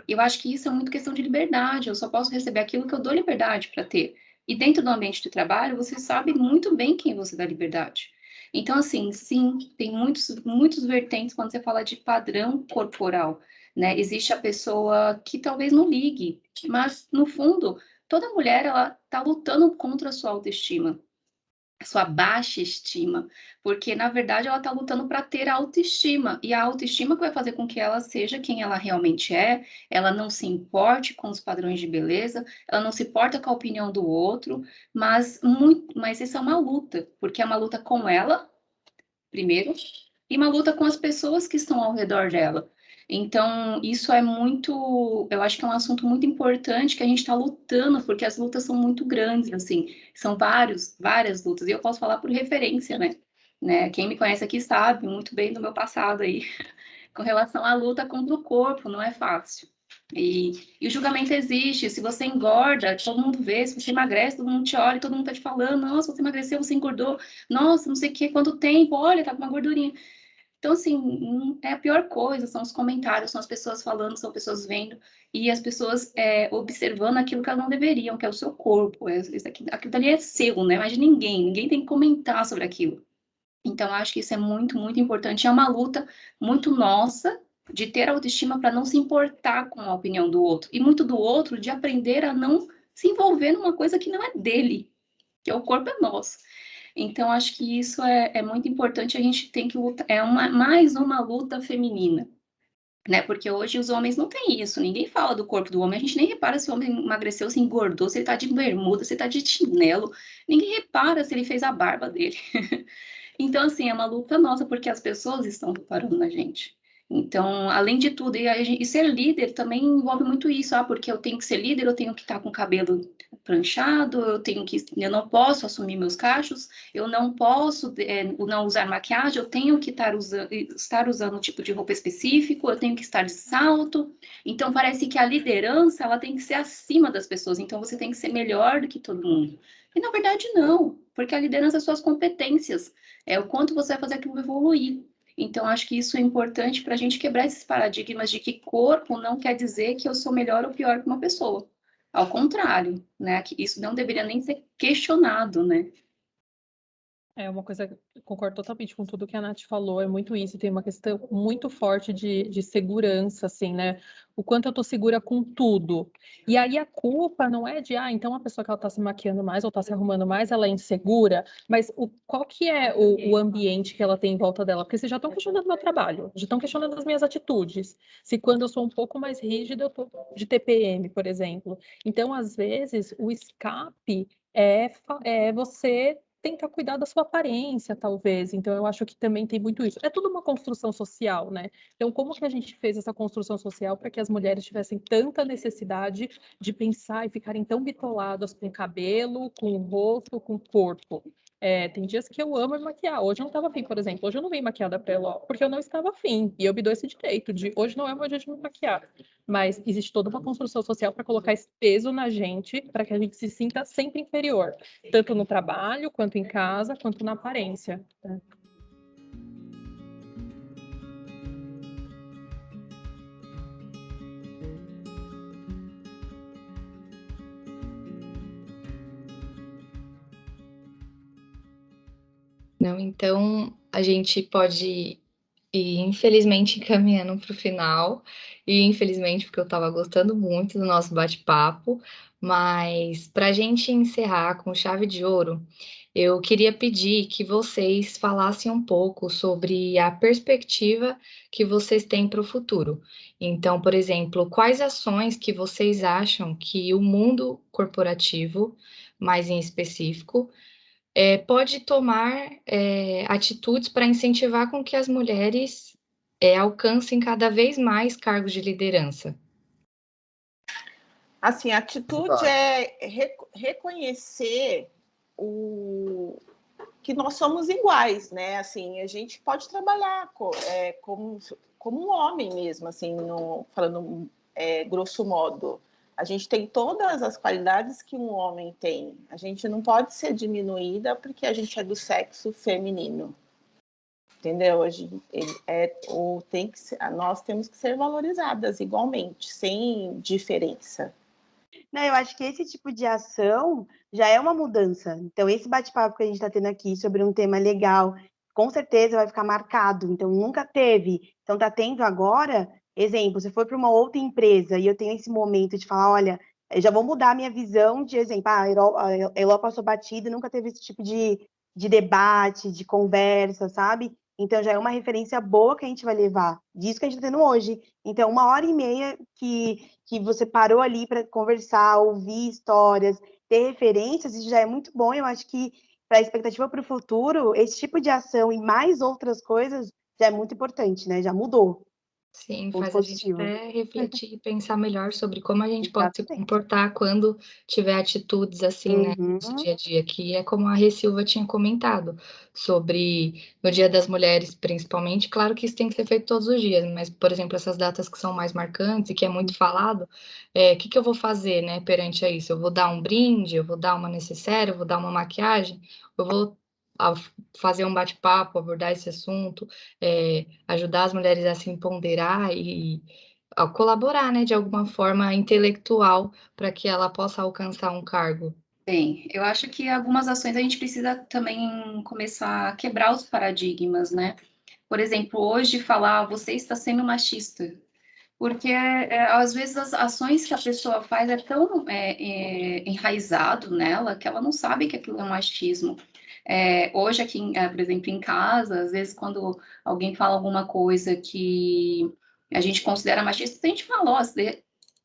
Eu acho que isso é muito questão de liberdade. Eu só posso receber aquilo que eu dou liberdade para ter. E dentro do ambiente de trabalho, você sabe muito bem quem você dá liberdade. Então, assim, sim, tem muitos vertentes quando você fala de padrão corporal, né? Existe a pessoa que talvez não ligue, mas, no fundo, toda mulher, ela está lutando contra a sua autoestima, a sua baixa estima, porque na verdade ela está lutando para ter autoestima, e a autoestima que vai fazer com que ela seja quem ela realmente é, ela não se importe com os padrões de beleza, ela não se importa com a opinião do outro, mas isso é uma luta, porque é uma luta com ela, primeiro, e uma luta com as pessoas que estão ao redor dela. Então, isso eu acho que é um assunto muito importante que a gente está lutando, porque as lutas são muito grandes, assim, são várias lutas, e eu posso falar por referência, né? Quem me conhece aqui sabe muito bem do meu passado aí, com relação à luta contra o corpo, não é fácil. E o julgamento existe, se você engorda, todo mundo vê, se você emagrece, todo mundo te olha, todo mundo tá te falando, nossa, você emagreceu, você engordou, nossa, não sei o que, quanto tempo, olha, tá com uma gordurinha. Então, assim, é a pior coisa, são os comentários, são as pessoas falando, são pessoas vendo, e as pessoas observando aquilo que elas não deveriam, que é o seu corpo, aquilo dali é seu, né? Mas de ninguém tem que comentar sobre aquilo. Então, eu acho que isso é muito, muito importante. É uma luta muito nossa de ter autoestima para não se importar com a opinião do outro. E muito do outro de aprender a não se envolver numa coisa que não é dele, que o corpo é nosso. Então, acho que isso é muito importante. A gente tem que lutar. Mais uma luta feminina. Né? Porque hoje os homens não têm isso, ninguém fala do corpo do homem, a gente nem repara se o homem emagreceu, se engordou, se ele tá de bermuda, se ele tá de chinelo, ninguém repara se ele fez a barba dele. Então, assim, é uma luta nossa, porque as pessoas estão reparando na gente. Então, além de tudo, e ser líder também envolve muito isso, porque eu tenho que ser líder, eu tenho que estar com o cabelo pranchado, eu não posso assumir meus cachos, eu não posso não usar maquiagem, eu tenho que estar usando um tipo de roupa específico, eu tenho que estar de salto. Então, parece que a liderança, ela tem que ser acima das pessoas, então você tem que ser melhor do que todo mundo. E, na verdade, não, porque a liderança são as competências, é o quanto você vai fazer aquilo evoluir. Então, acho que isso é importante para a gente quebrar esses paradigmas de que corpo não quer dizer que eu sou melhor ou pior que uma pessoa. Ao contrário, né? Que isso não deveria nem ser questionado, né? É uma coisa, concordo totalmente com tudo que a Nath falou, é muito isso, tem uma questão muito forte de segurança, assim, né? O quanto eu tô segura com tudo. E aí a culpa não é de, então a pessoa que ela tá se maquiando mais ou tá se arrumando mais, ela é insegura, mas qual que é o ambiente que ela tem em volta dela? Porque vocês já estão questionando meu trabalho, já estão questionando as minhas atitudes. Se quando eu sou um pouco mais rígida, eu tô de TPM, por exemplo. Então, às vezes, o escape é você tentar cuidar da sua aparência, talvez. Então, eu acho que também tem muito isso. É tudo uma construção social, né? Então, como que a gente fez essa construção social para que as mulheres tivessem tanta necessidade de pensar e ficarem tão bitoladas com o cabelo, com o rosto, com o corpo? Tem dias que eu amo me maquiar. Hoje eu não estava afim, por exemplo. Hoje eu não vim maquiada para Eló, porque eu não estava afim. E eu me dou esse direito de hoje não é o meu dia de me maquiar. Mas existe toda uma construção social para colocar esse peso na gente, para que a gente se sinta sempre inferior, tanto no trabalho, quanto em casa, quanto na aparência. Né? Não, então a gente pode ir, infelizmente, encaminhando para o final, e infelizmente, porque eu estava gostando muito do nosso bate-papo, mas para a gente encerrar com chave de ouro, eu queria pedir que vocês falassem um pouco sobre a perspectiva que vocês têm para o futuro. Então, por exemplo, quais ações que vocês acham que o mundo corporativo, mais em específico, pode tomar atitudes para incentivar com que as mulheres alcancem cada vez mais cargos de liderança? Assim, a atitude é reconhecer que nós somos iguais, né? Assim, a gente pode trabalhar como um homem mesmo, assim, falando grosso modo. A gente tem todas as qualidades que um homem tem. A gente não pode ser diminuída porque a gente é do sexo feminino. Entendeu? Nós temos que ser valorizadas igualmente, sem diferença. Não, eu acho que esse tipo de ação já é uma mudança. Então, esse bate-papo que a gente está tendo aqui sobre um tema legal, com certeza vai ficar marcado. Então, nunca teve. Então, está tendo agora, exemplo, você foi para uma outra empresa e eu tenho esse momento de falar, olha, eu já vou mudar a minha visão de exemplo. A Eló passou batida, nunca teve esse tipo de debate, de conversa, sabe? Então, já é uma referência boa que a gente vai levar, disso que a gente está tendo hoje. Então, 1h30 que você parou ali para conversar, ouvir histórias, ter referências, isso já é muito bom. Eu acho que para a expectativa para o futuro, esse tipo de ação e mais outras coisas já é muito importante, né? Já mudou. Sim, Ponto faz a gente positivo. até refletir e pensar melhor sobre como a gente pode se Exatamente. comportar quando tiver atitudes assim, né, no nosso dia a dia, que é como a Rê Silva tinha comentado, sobre no Dia das Mulheres, principalmente. Claro que isso tem que ser feito todos os dias, mas, por exemplo, essas datas que são mais marcantes e que é muito falado, o que eu vou fazer, né, perante a isso? Eu vou dar um brinde, eu vou dar uma necessaire, eu vou dar uma maquiagem, eu vou fazer um bate-papo, abordar esse assunto, ajudar as mulheres a se empoderar e a colaborar, né, de alguma forma intelectual para que ela possa alcançar um cargo? Bem, eu acho que algumas ações a gente precisa também começar a quebrar os paradigmas, né? Por exemplo, hoje falar você está sendo machista, porque às vezes as ações que a pessoa faz é tão enraizado nela que ela não sabe que aquilo é machismo. Hoje aqui, por exemplo, em casa, às vezes quando alguém fala alguma coisa que a gente considera machista, a gente fala, ó,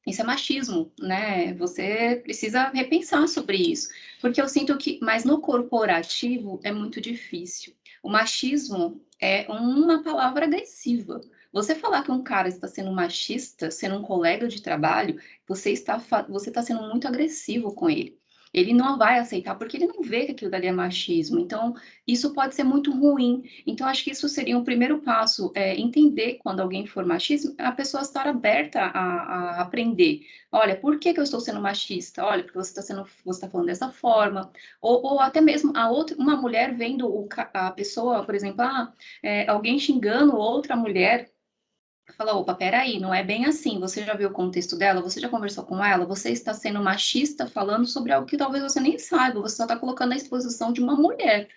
isso é machismo, né? Você precisa repensar sobre isso, porque eu sinto que, mas no corporativo é muito difícil. O machismo é uma palavra agressiva. Você falar que um cara está sendo machista, sendo um colega de trabalho, você está sendo muito agressivo com ele. Ele não vai aceitar, porque ele não vê que aquilo dali é machismo. Então, isso pode ser muito ruim. Então, acho que isso seria um primeiro passo, entender quando alguém for machista, a pessoa estar aberta a aprender. Olha, por que eu estou sendo machista? Olha, porque você está falando dessa forma. Ou até mesmo uma mulher vendo a pessoa, por exemplo, alguém xingando outra mulher, fala, opa, peraí, não é bem assim, você já viu o contexto dela, você já conversou com ela, você está sendo machista falando sobre algo que talvez você nem saiba, você só está colocando a exposição de uma mulher.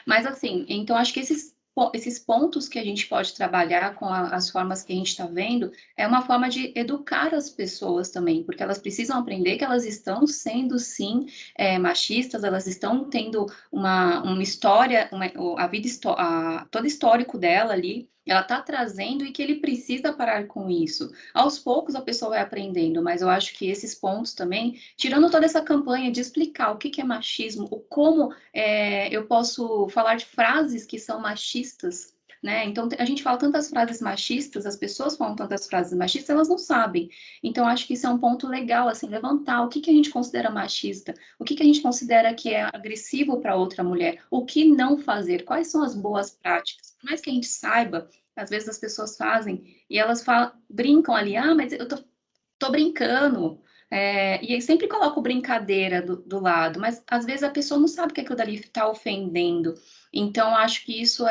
Mas assim, então acho que esses pontos que a gente pode trabalhar com as formas que a gente está vendo, é uma forma de educar as pessoas também, porque elas precisam aprender que elas estão sendo, sim, machistas, elas estão tendo uma história, a vida, todo histórico dela ali, ela está trazendo e que ele precisa parar com isso. Aos poucos a pessoa vai aprendendo, mas eu acho que esses pontos também, tirando toda essa campanha de explicar o que é machismo, como eu posso falar de frases que são machistas, né? Então, a gente fala tantas frases machistas, as pessoas falam tantas frases machistas, elas não sabem. Então, acho que isso é um ponto legal, assim, levantar o que a gente considera machista, o que a gente considera que é agressivo para outra mulher, o que não fazer, quais são as boas práticas. Por mais que a gente saiba, às vezes as pessoas fazem e elas brincam ali, mas eu tô brincando, e aí sempre coloco brincadeira do lado, mas às vezes a pessoa não sabe que aquilo dali está ofendendo. Então, acho que isso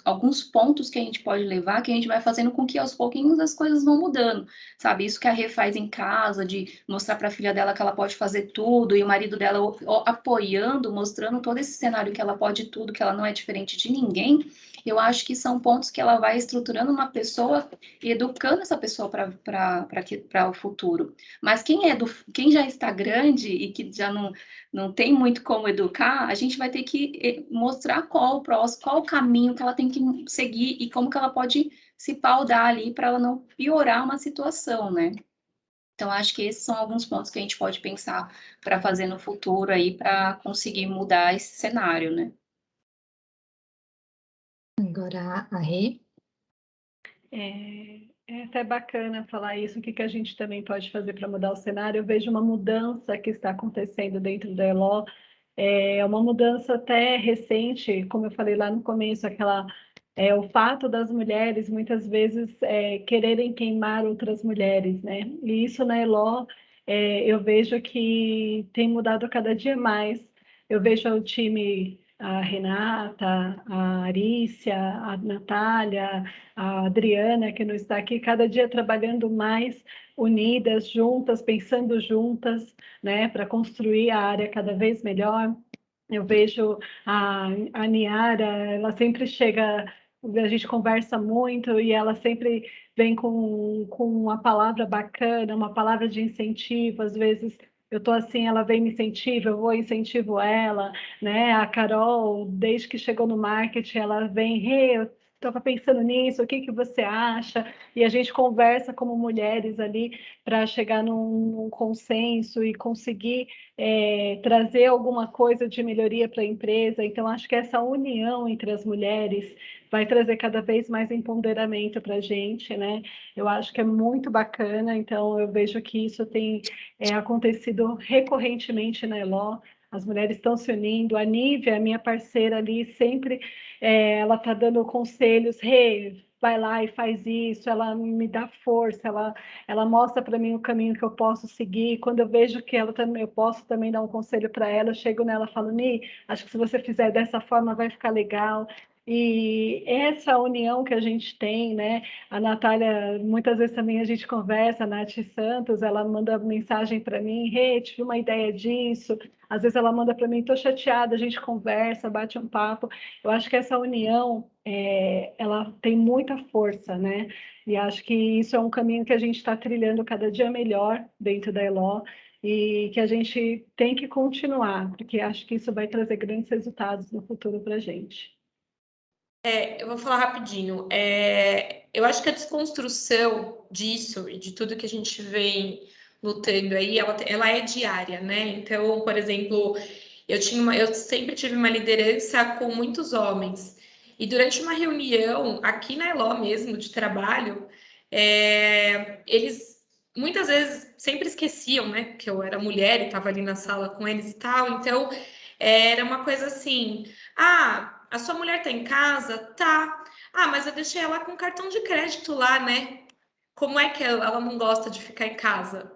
alguns pontos que a gente pode levar, que a gente vai fazendo com que aos pouquinhos as coisas vão mudando, sabe? Isso que a Rê faz em casa, de mostrar para a filha dela que ela pode fazer tudo, e o marido dela apoiando, mostrando todo esse cenário que ela pode tudo, que ela não é diferente de ninguém. Eu acho que são pontos que ela vai estruturando uma pessoa e educando essa pessoa para o futuro. Mas quem já está grande e que já não tem muito como educar, a gente vai ter que mostrar qual o caminho que ela tem que seguir e como que ela pode se paudar ali para ela não piorar uma situação, né? Então, acho que esses são alguns pontos que a gente pode pensar para fazer no futuro aí, para conseguir mudar esse cenário, né? Agora a Rê. É até bacana falar isso, o que a gente também pode fazer para mudar o cenário. Eu vejo uma mudança que está acontecendo dentro da Elo, é uma mudança até recente, como eu falei lá no começo, o fato das mulheres muitas vezes quererem queimar outras mulheres, né? E isso na Elo, eu vejo que tem mudado cada dia mais. Eu vejo o time, a Renata, a Arícia, a Natália, a Adriana, que não está aqui, cada dia trabalhando mais unidas, juntas, pensando juntas, né, para construir a área cada vez melhor. Eu vejo a Niara, ela sempre chega, a gente conversa muito e ela sempre vem com uma palavra bacana, uma palavra de incentivo. Às vezes eu estou assim, ela vem me incentiva, eu vou incentivo ela, né? A Carol, desde que chegou no marketing, ela vem, hey, eu estava pensando nisso, o que você acha? E a gente conversa como mulheres ali para chegar num consenso e conseguir trazer alguma coisa de melhoria para a empresa. Então, acho que essa união entre as mulheres vai trazer cada vez mais empoderamento para a gente, né? Eu acho que é muito bacana, então eu vejo que isso tem acontecido recorrentemente na Elo. As mulheres estão se unindo. A Nívia, minha parceira ali, sempre ela está dando conselhos. Hey, vai lá e faz isso, ela me dá força, ela mostra para mim o caminho que eu posso seguir. Quando eu vejo que ela também, eu posso também dar um conselho para ela, eu chego nela e falo, Ni, acho que se você fizer dessa forma vai ficar legal. E essa união que a gente tem, né? A Natália, muitas vezes também a gente conversa, a Nath Santos, ela manda mensagem para mim, Rê, tive uma ideia disso. Às vezes ela manda para mim, tô chateada, a gente conversa, bate um papo. Eu acho que essa união, ela tem muita força, né? E acho que isso é um caminho que a gente está trilhando cada dia melhor dentro da Elo e que a gente tem que continuar, porque acho que isso vai trazer grandes resultados no futuro para a gente. Eu vou falar rapidinho. Eu acho que a desconstrução disso e de tudo que a gente vem lutando aí, ela é diária, né? Então, por exemplo, eu sempre tive uma liderança com muitos homens. E durante uma reunião, aqui na Elo mesmo, de trabalho, eles muitas vezes sempre esqueciam, né? Que eu era mulher e estava ali na sala com eles e tal. Então, era uma coisa assim, a sua mulher tá em casa? Tá. Mas eu deixei ela com cartão de crédito lá, né? Como é que ela não gosta de ficar em casa?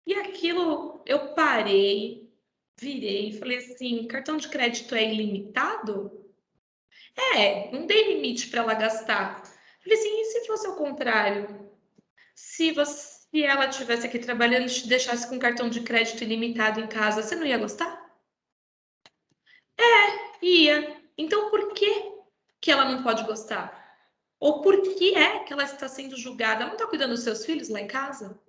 E aquilo, eu parei, virei e falei assim, cartão de crédito é ilimitado? Não tem limite para ela gastar. Falei assim, e se fosse o contrário? Se ela estivesse aqui trabalhando e te deixasse com cartão de crédito ilimitado em casa, você não ia gostar? Ia. Então, por que ela não pode gostar? Ou por que é que ela está sendo julgada? Ela não está cuidando dos seus filhos lá em casa?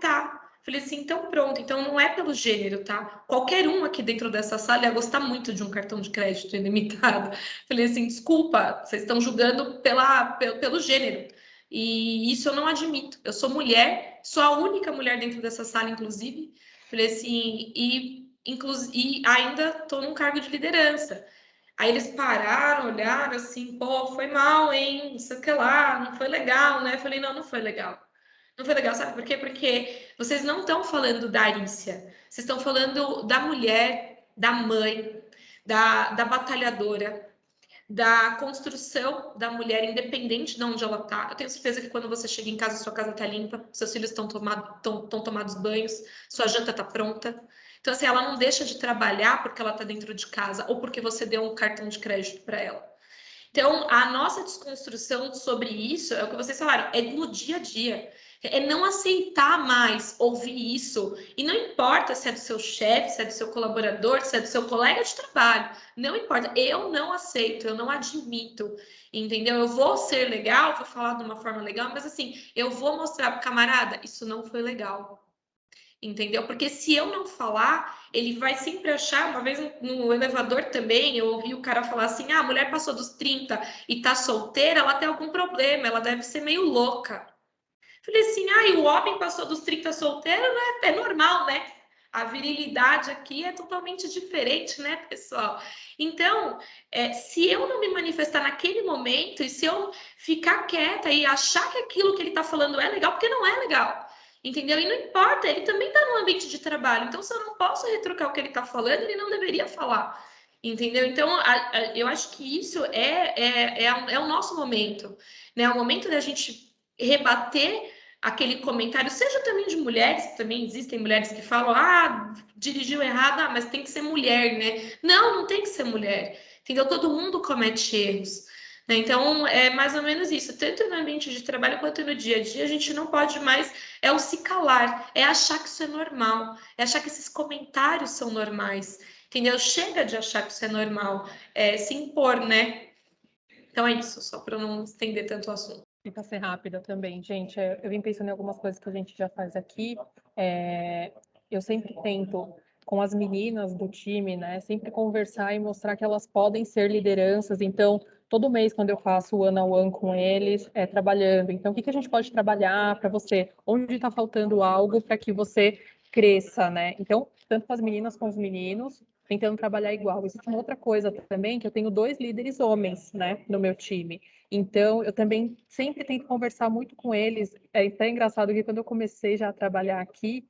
Tá. Falei assim, então pronto. Então não é pelo gênero, tá? Qualquer um aqui dentro dessa sala ia gostar muito de um cartão de crédito ilimitado. Falei assim, desculpa, vocês estão julgando pelo gênero. E isso eu não admito. Eu sou mulher, sou a única mulher dentro dessa sala, inclusive. Falei assim, e ainda estou num cargo de liderança. Aí eles pararam, olharam assim, pô, foi mal, hein? Não sei o que lá, não foi legal, né? Eu falei, não foi legal. Não foi legal, sabe por quê? Porque vocês não estão falando da Arícia, vocês estão falando da mulher, da mãe, da batalhadora, da construção da mulher, independente de onde ela está. Eu tenho certeza que quando você chega em casa, sua casa está limpa, seus filhos estão tomados banhos, sua janta está pronta. Então, assim, ela não deixa de trabalhar porque ela está dentro de casa ou porque você deu um cartão de crédito para ela. Então, a nossa desconstrução sobre isso é o que vocês falaram, é no dia a dia. É não aceitar mais ouvir isso. E não importa se é do seu chefe, se é do seu colaborador, se é do seu colega de trabalho. Não importa. Eu não aceito, eu não admito. Entendeu? Eu vou ser legal, vou falar de uma forma legal, mas assim, eu vou mostrar para o camarada, isso não foi legal. Entendeu? Porque se eu não falar, ele vai sempre achar. Uma vez no elevador também, eu ouvi o cara falar assim: a mulher passou dos 30 e tá solteira, ela tem algum problema, ela deve ser meio louca. Falei assim: e o homem passou dos 30 solteiro, né? É normal, né? A virilidade aqui é totalmente diferente, né, pessoal? Então, se eu não me manifestar naquele momento e se eu ficar quieta e achar que aquilo que ele tá falando é legal, porque não é legal. Entendeu? E não importa, ele também está no ambiente de trabalho. Então, se eu não posso retrucar o que ele está falando, ele não deveria falar. Entendeu? Então, eu acho que isso é o nosso momento. Né? É o momento da gente rebater aquele comentário, seja também de mulheres, também existem mulheres que falam, dirigiu errado, mas tem que ser mulher, né? Não tem que ser mulher. Entendeu? Todo mundo comete erros. Então, é mais ou menos isso. Tanto no ambiente de trabalho quanto no dia a dia, a gente não pode mais o se calar, é achar que isso é normal, é achar que esses comentários são normais, entendeu? Chega de achar que isso é normal, se impor, né? Então é isso, só para não estender tanto o assunto. E para ser rápida também, gente, eu vim pensando em algumas coisas que a gente já faz aqui. Eu sempre tento, com as meninas do time, né, sempre conversar e mostrar que elas podem ser lideranças. Então, todo mês, quando eu faço o one-on-one com eles, trabalhando. Então, o que a gente pode trabalhar para você? Onde está faltando algo para que você cresça, né? Então, tanto com as meninas como os meninos, tentando trabalhar igual. Existe uma outra coisa também, que eu tenho 2 líderes homens, né, no meu time. Então, eu também sempre tento conversar muito com eles. É até engraçado que quando eu comecei já a trabalhar aqui,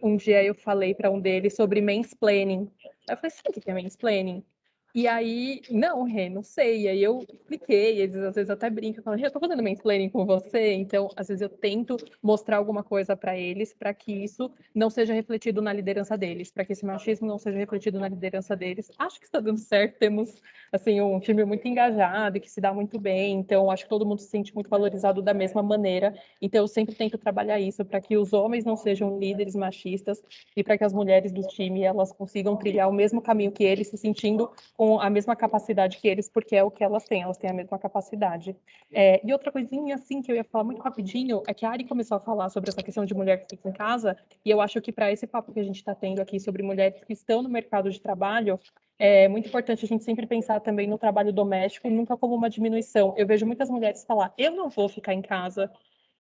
um dia eu falei para um deles sobre mansplaining. Aí eu falei, sabe o que é mansplaining? E aí, não, Rê, não sei. E aí eu expliquei, eles às vezes até brincam, falam, Rê, eu tô fazendo mansplaining com você, então às vezes eu tento mostrar alguma coisa para eles, para que isso não seja refletido na liderança deles, para que esse machismo não seja refletido na liderança deles. Acho que está dando certo, temos assim um time muito engajado e que se dá muito bem, então acho que todo mundo se sente muito valorizado da mesma maneira. Então eu sempre tento trabalhar isso para que os homens não sejam líderes machistas e para que as mulheres do time elas consigam trilhar o mesmo caminho que eles, se sentindo com a mesma capacidade que eles, porque é o que elas têm a mesma capacidade. E outra coisinha, assim, que eu ia falar muito rapidinho, é que a Ari começou a falar sobre essa questão de mulher que fica em casa, e eu acho que para esse papo que a gente está tendo aqui sobre mulheres que estão no mercado de trabalho, é muito importante a gente sempre pensar também no trabalho doméstico, nunca como uma diminuição. Eu vejo muitas mulheres falar, eu não vou ficar em casa,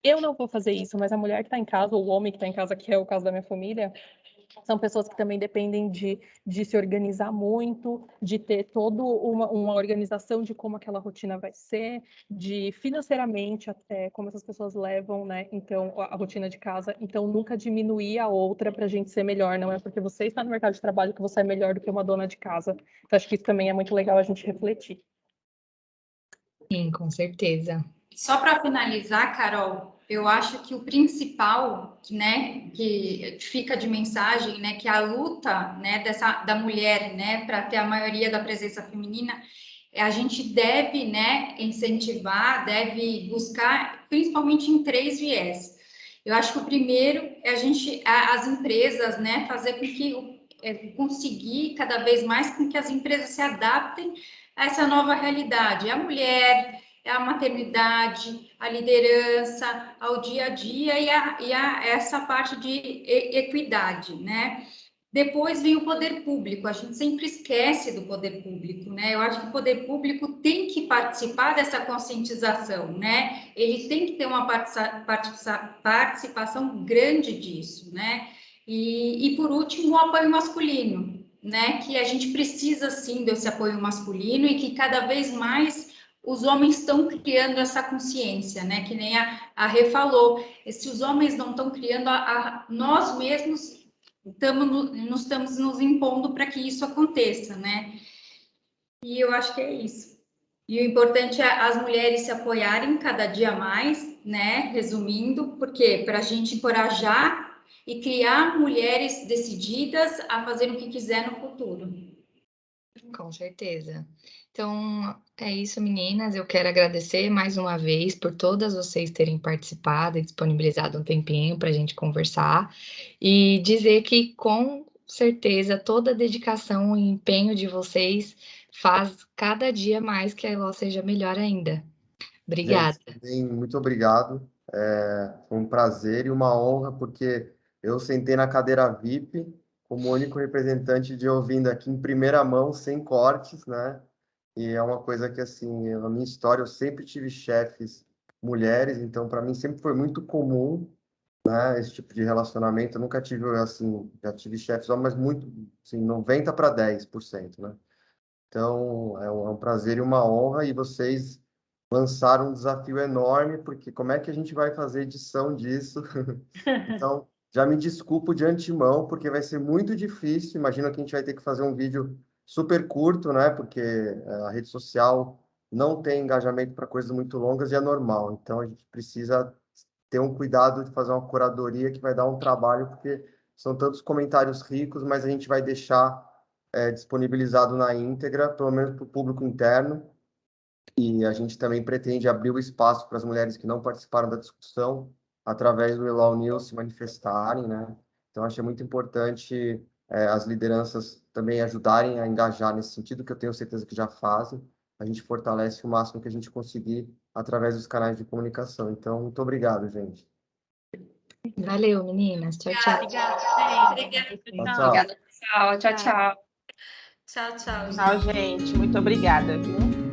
eu não vou fazer isso, mas a mulher que está em casa, ou o homem que está em casa, que é o caso da minha família, são pessoas que também dependem de se organizar muito, de ter toda uma organização de como aquela rotina vai ser, de financeiramente até como essas pessoas levam, né? Então, a rotina de casa. Então, nunca diminuir a outra para a gente ser melhor. Não é porque você está no mercado de trabalho que você é melhor do que uma dona de casa. Então, acho que isso também é muito legal a gente refletir. Sim, com certeza. Só para finalizar, Carol, eu acho que o principal, né, que fica de mensagem, né, que a luta, né, da mulher, né, para ter a maioria da presença feminina, a gente deve, né, incentivar, deve buscar, principalmente em 3 viés. Eu acho que o primeiro é as empresas, né, fazer com que conseguir cada vez mais com que as empresas se adaptem a essa nova realidade. A mulher, a maternidade, a liderança, ao dia a dia e essa parte de equidade, né? Depois vem o poder público, a gente sempre esquece do poder público, né? Eu acho que o poder público tem que participar dessa conscientização, né? Ele tem que ter uma participação grande disso, né? E por último, o apoio masculino, né? Que a gente precisa, sim, desse apoio masculino e que cada vez mais os homens estão criando essa consciência, né? Que nem a Rê falou, se os homens não estão criando, nós mesmos estamos nos impondo para que isso aconteça, né? E eu acho que é isso. E o importante é as mulheres se apoiarem cada dia mais, né? Resumindo, porque para a gente encorajar e criar mulheres decididas a fazer o que quiser no futuro. Com certeza. Então, é isso, meninas. Eu quero agradecer mais uma vez por todas vocês terem participado e disponibilizado um tempinho para a gente conversar e dizer que, com certeza, toda a dedicação e empenho de vocês faz cada dia mais que a Elo seja melhor ainda. Obrigada. Gente, também muito obrigado. Foi um prazer e uma honra, porque eu sentei na cadeira VIP como único representante de ouvindo aqui em primeira mão, sem cortes, né? E é uma coisa que, assim, na minha história, eu sempre tive chefes mulheres, então, para mim, sempre foi muito comum, né, esse tipo de relacionamento. Eu nunca tive, assim, já tive chefes homens, mas muito, assim, 90 para 10%, né? Então, é um prazer e uma honra, e vocês lançaram um desafio enorme, porque como é que a gente vai fazer edição disso? Então, já me desculpo de antemão, porque vai ser muito difícil. Imagino que a gente vai ter que fazer um vídeo super curto, né? Porque a rede social não tem engajamento para coisas muito longas e é normal. Então, a gente precisa ter um cuidado de fazer uma curadoria que vai dar um trabalho, porque são tantos comentários ricos, mas a gente vai deixar disponibilizado na íntegra, pelo menos para o público interno. E a gente também pretende abrir o espaço para as mulheres que não participaram da discussão, através do Elo News, se manifestarem, né? Então, achei muito importante as lideranças também ajudarem a engajar nesse sentido, que eu tenho certeza que já fazem. A gente fortalece o máximo que a gente conseguir através dos canais de comunicação. Então, muito obrigado, gente. Valeu, meninas. Tchau, tchau. Obrigada, gente. Tchau, tchau. Obrigada, pessoal. Tchau, tchau. Tchau, tchau. Tchau, gente. Muito obrigada, viu?